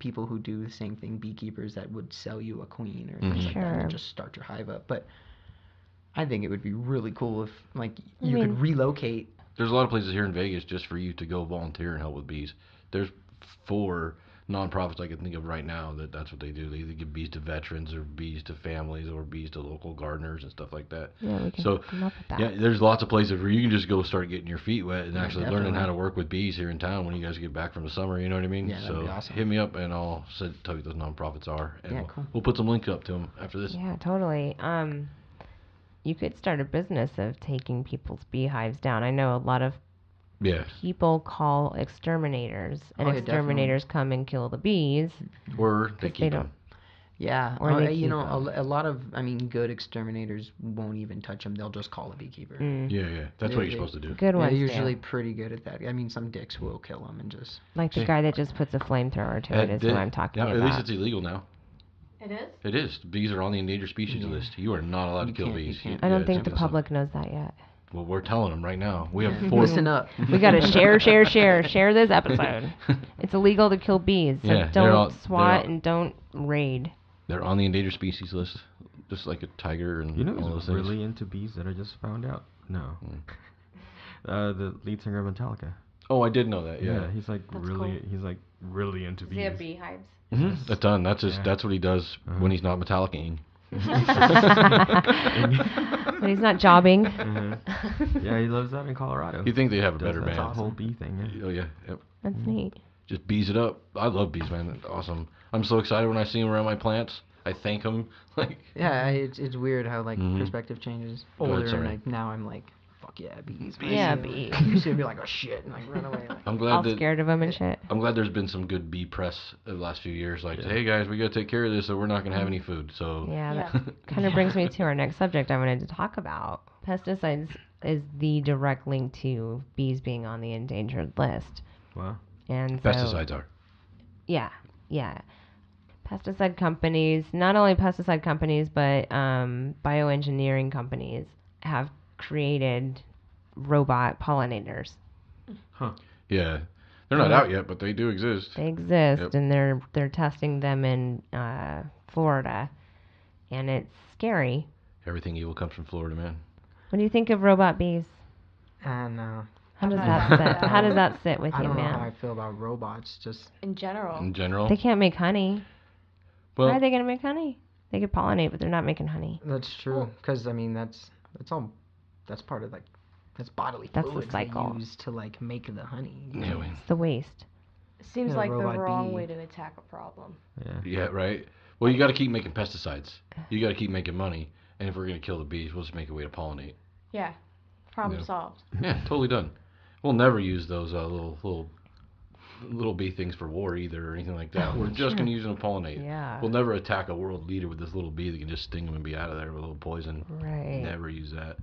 people who do the same thing, beekeepers that would sell you a queen or things like that, and just start your hive up. But I think it would be really cool if you could relocate. There's a lot of places here in Vegas just for you to go volunteer and help with bees. There's 4 nonprofits I can think of right now that's what they do. They either give bees to veterans or bees to families or bees to local gardeners and stuff like that. Yeah, we can come up with that. Yeah, there's lots of places where you can just go start getting your feet wet and actually learning how to work with bees here in town when you guys get back from the summer. You know what I mean? Yeah, that'd be awesome. Hit me up and I'll tell you what those nonprofits are. And cool. We'll put some links up to them after this. Yeah, totally. You could start a business of taking people's beehives down. I know a lot of people call exterminators, and exterminators come and kill the bees. Or they keep them. Yeah, or a lot of, good exterminators won't even touch them. They'll just call a beekeeper. Yeah, that's what you're supposed to do. Good ones. They're usually pretty good at that. Some dicks will kill them and just... Like the guy that just puts a flamethrower to it is what I'm talking about. At least it's illegal now. It is? It is. Bees are on the endangered species list. You are not allowed to kill bees. I don't think the public knows that yet. Well, we're telling them right now. We have 4. Listen up. We got to share this episode. It's illegal to kill bees, so don't swat and don't raid. They're on the endangered species list, just like a tiger and all those things. Really into bees that I just found out? No. The lead singer of Metallica. Oh, I did know that. Yeah, he's like really into bees. Does he have beehives? Mm-hmm. That's done. That's what he does when he's not Metallica-ing. When he's not jobbing. Yeah, he lives out in Colorado. You think they have a better band? That's whole bee thing. Yeah. Oh yeah. Yep. That's neat. Just bees it up. I love bees, man. That's awesome. I'm so excited when I see them around my plants. I thank them. Yeah, it's weird how perspective changes. Older, and now I'm like, fuck yeah, bees. Yeah, bees. You used to be like, oh shit, and run away. I'm glad all scared of them and shit. I'm glad there's been some good bee press the last few years. Hey guys, we gotta take care of this, or we're not gonna have any food. So that kind of brings me to our next subject I wanted to talk about. Pesticides is the direct link to bees being on the endangered list. Wow. And pesticides are. Yeah. Pesticide companies, not only pesticide companies, but bioengineering companies have created robot pollinators. Huh. Yeah. They're not out yet, but they do exist. They exist, and they're testing them in Florida, and it's scary. Everything evil comes from Florida, man. When you think of robot bees? No. How does that sit? How does that sit with you, man? I don't know how I feel about robots, just... In general. In general? They can't make honey. Well, how are they going to make honey? They could pollinate, but they're not making honey. That's true, because, that's part of, that's bodily fluids the cycle. they use to, make the honey. It's the waste. Seems like the robot wrong bee. way to attack a problem. Yeah, right. Well, you got to keep making pesticides. You got to keep making money. And if we're gonna kill the bees, we'll just make a way to pollinate. Yeah, problem solved. Yeah, totally done. We'll never use those little bee things for war either or anything like that. We're just gonna use them to pollinate. Yeah. We'll never attack a world leader with this little bee that can just sting them and be out of there with a little poison. Right. Never use that.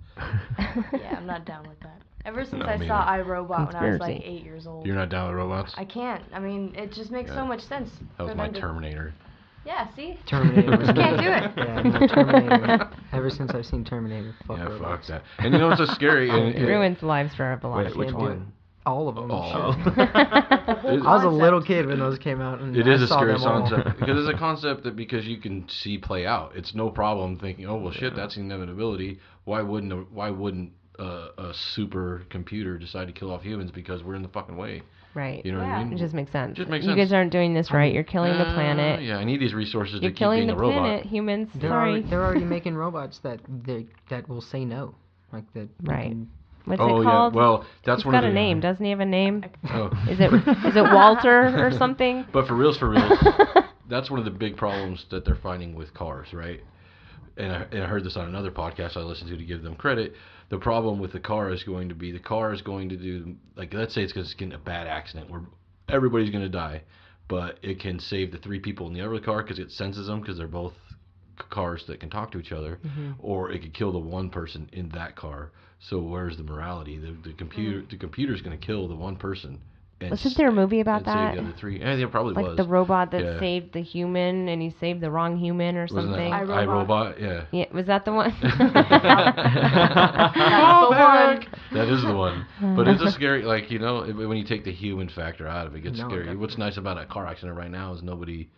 Yeah, I'm not down with that. Ever since No, I me saw neither. iRobot when I was like Conspiracy. 8 years old. You're not down with robots? I can't. I mean, it just makes so much sense. That was for my them to- Terminator. Yeah, see? Terminator. Just can't do it. Yeah, no, Terminator. Ever since I've seen Terminator, fuck Yeah, robots. fuck that. And you know what's so scary? It ruins lives for a lot Wait, of which people. one? All of them. Oh. I was a little kid when those came out, and It I is a saw scary them all. concept because it's a concept that because you can see play out. It's no problem thinking, oh well, shit, that's inevitability. Why wouldn't a super computer decide to kill off humans because we're in the fucking way? Right. You know what I mean? It just makes sense. Just makes you sense. guys aren't doing this right. You're killing the planet. Yeah, I need these resources You're to keep killing being the a robot. planet, humans. They're Sorry. they're already making robots that will say no, like that. Right. What's Oh, it yeah. called? Well, that's He's one got of a the- name. Doesn't he have a name? Oh. Is it Walter or something? But for reals, that's one of the big problems that they're finding with cars, right? And I heard this on another podcast I listened to give them credit. The problem with the car is going to do, like, let's say it's going to get in a bad accident where everybody's going to die, but it can save the 3 people in the other car because it senses them because they're both cars that can talk to each other, or it could kill the one person in that car. So where's the morality? The computer's going to kill the one person. And Wasn't there a movie about and that? Save the other 3. Yeah, there probably like was. the robot that Yeah. saved the human and he saved the wrong human or Wasn't something. that iRobot? Yeah. Yeah, was that the one? That's the one. That is the one. But it's a scary, like, you know, when you take the human factor out of it, it gets scary. definitely. What's nice about a car accident right now is nobody...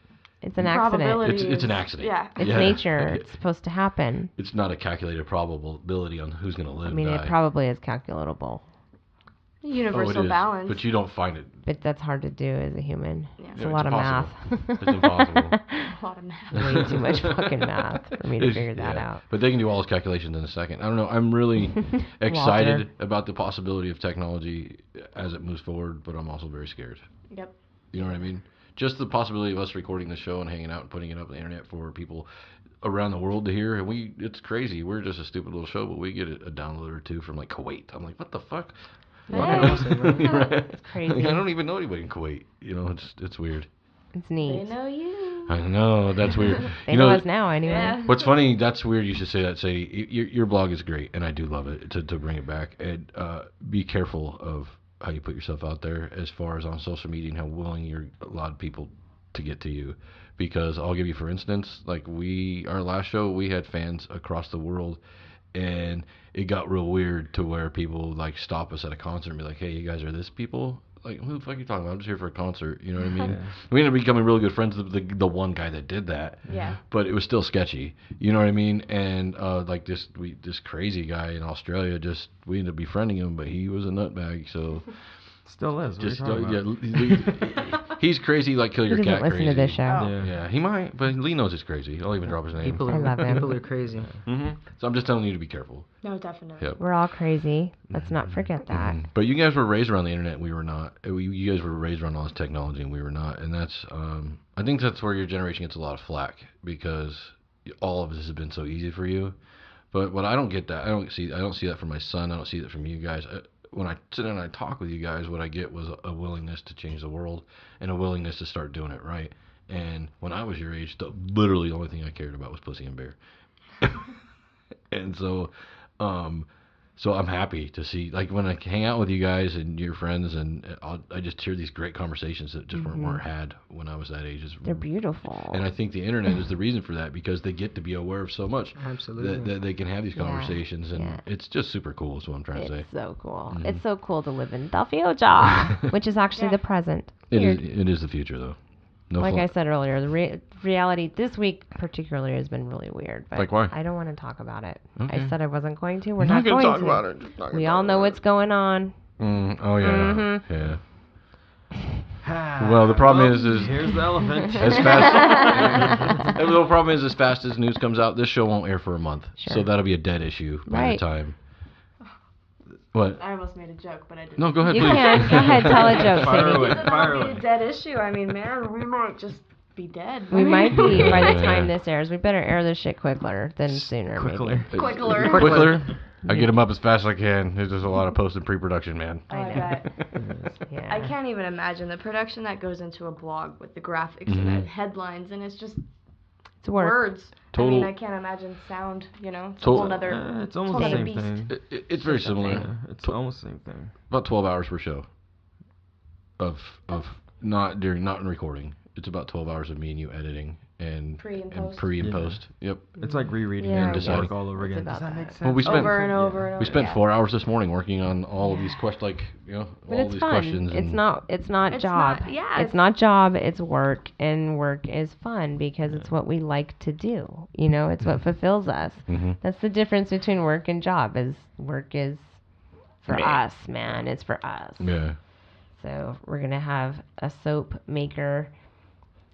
It's an accident. Probability It's an is- accident. Yeah. It's nature. It's supposed to happen. It's not a calculated probability on who's going to live I mean, and die. it probably is calculatable. Universal Oh, it is, balance. but you don't find it. But that's hard to do as a human. Yeah. It's Yeah, a lot of math. impossible. It's impossible. A lot of math. Way too much fucking math for me to It's- figure that yeah. out. But they can do all those calculations in a second. I don't know. I'm really excited about the possibility of technology as it moves forward, but I'm also very scared. Yep. You know what I mean? Just the possibility of us recording the show and hanging out and putting it up on the internet for people around the world to hear, and it's crazy. We're just a stupid little show, but we get a download or 2 from like Kuwait. I'm like, what the fuck? That's It's crazy. I don't even know anybody in Kuwait. You know, it's weird. It's They neat. know you. I know, that's weird. They you know know us now anyway. Yeah. What's funny, that's weird you should say that, Sadie. Your blog is great, and I do love it, to bring it back. And be careful of how you put yourself out there as far as on social media and how willing you're a lot of people to get to you. Because I'll give you, for instance, like our last show, we had fans across the world, and it got real weird to where people like stop us at a concert and be like, hey, you guys are this people? Like, who the fuck are you talking about? I'm just here for a concert. You know what I mean? We ended up becoming really good friends with the one guy that did that. Yeah. But it was still sketchy. You know what I mean? And like this crazy guy in Australia, we ended up befriending him, but he was a nutbag. So Still is. What just are you talking about? he's crazy like Kill Your He doesn't Cat listen crazy. to this show. Yeah, he might, but Lee knows it's crazy. I'll even drop his name. People I love him. people are crazy. So I'm just telling you to be careful. No, definitely. Yep. We're all crazy. Let's not forget that. But you guys were raised around the internet, and we were not. You guys were raised around all this technology, and we were not. And that's, I think that's where your generation gets a lot of flack, because all of this has been so easy for you. But what I don't get that, I don't see that from my son. I don't see that from you guys. When I sit down and I talk with you guys, what I get was a willingness to change the world and a willingness to start doing it right. And when I was your age, literally the only thing I cared about was pussy and beer. And so I'm happy to see, like, when I hang out with you guys and your friends, and I just hear these great conversations that just weren't had when I was that age. They're beautiful. And I think the internet is the reason for that, because they get to be aware of so much. Absolutely. That they can have these conversations, and it's just super cool is what I'm trying to say. It's so cool. It's so cool to live in the future, which is actually the present. It is the future, though. No like fun. I said earlier, the reality this week particularly has been really weird. But like why? I don't want to talk about it. Okay. I said I wasn't going to. We're You're not gonna going talk to. about it. Just not We gonna all talk know about what's going on. Oh yeah, yeah. Well, the problem is here's the elephant. As fast. The little problem is, as fast as news comes out, this show won't air for a month, so that'll be a dead issue by the time. What? I almost made a joke, but I didn't. No, go ahead, You please. can. Go ahead, tell a joke, Fire Sadie. away. Because it'll be a dead issue. I mean, man, we might just be dead. We might be by the Yeah. time this airs. We better air this shit quicker than sooner. Quickler. Quickler. Quickler. I get them up as fast as I can. There's just a lot of post and pre-production, man. Oh, I bet. Yeah. I can't even imagine the production that goes into a blog with the graphics and the headlines, and it's just It's work. words. Total- I mean, I can't imagine sound, you know? It's a Total- whole nother... It's almost whole the nother same beast. thing. It's very similar. Yeah, it's almost the same thing. About 12 hours per show. Of not in recording. It's about 12 hours of me and you editing and Pre and post. pre and Yeah. post. Yep. It's like rereading Yeah, your I guess. work all over It's again. about Does that make that. sense? Well, we spent Over and over and over. we spent yeah. 4 hours this morning working on all of these But all it's these fun. questions. It's and not It's job. not- yeah, It's not job, it's work, and work is fun because it's what we like to do. You know, it's what fulfills us. Mhm. That's the difference between work and job. Is work is for us, man. It's for us. Yeah. So we're gonna have a soap maker,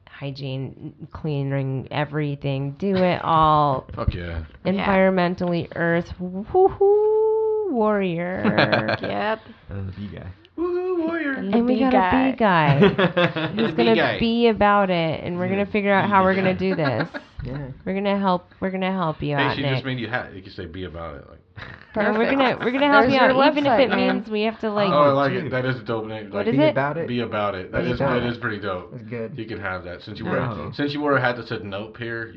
hygiene, cleaning, everything. Do it all. Fuck yeah. Environmentally earth woohoo warrior. Yep. And the B guy. Woohoo warrior. And the And we bee got guy. a bee guy who's The bee gonna guy. be about it, and we're gonna figure out how we're gonna do this. Yeah. We're gonna help you Hey, out, she Nick. just made you you can say be about it. Like. And we're gonna Perfect. help There's you your out, even if website, it man. means we have to like. Oh, I like it. That is a dope name. What Like, is Be it? about it. Be about it. That Be is about that it. is pretty dope. That's good. You can have that since you No. wore a hat that said nope here.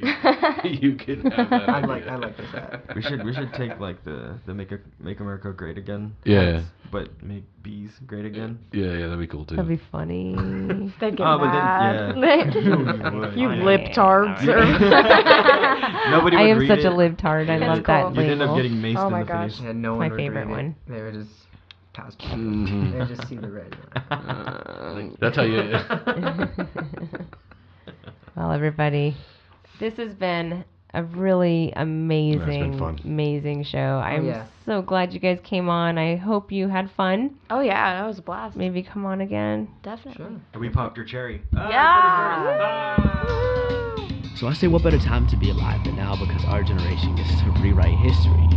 You can have that. I idea. like this hat. We should take like the make America great again. Yeah. hats, but make bees great again. Yeah, that'd be cool too. That'd be funny. They'd get Oh, but mad. then you would. You I know. libtards. Nobody I would am read such it. a libtard. I It's love that cool. You'd end up label. getting maced Oh in my the gosh. face. And no My one would favorite read it. one. They would just pass by. Mhm. They would just see the red. That's how you. Well, everybody, this has been a really amazing, fun. amazing show. I'm yeah. so glad you guys came on. I hope you had fun. Oh, yeah, that was a blast. Maybe come on again. Definitely. And we popped your cherry. Yeah. So I say, what better time to be alive than now, because our generation gets to rewrite history.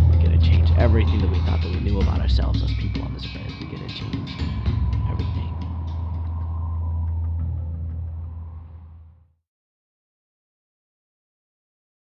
We're gonna change everything that we thought that we knew about ourselves as people on this planet. We're gonna change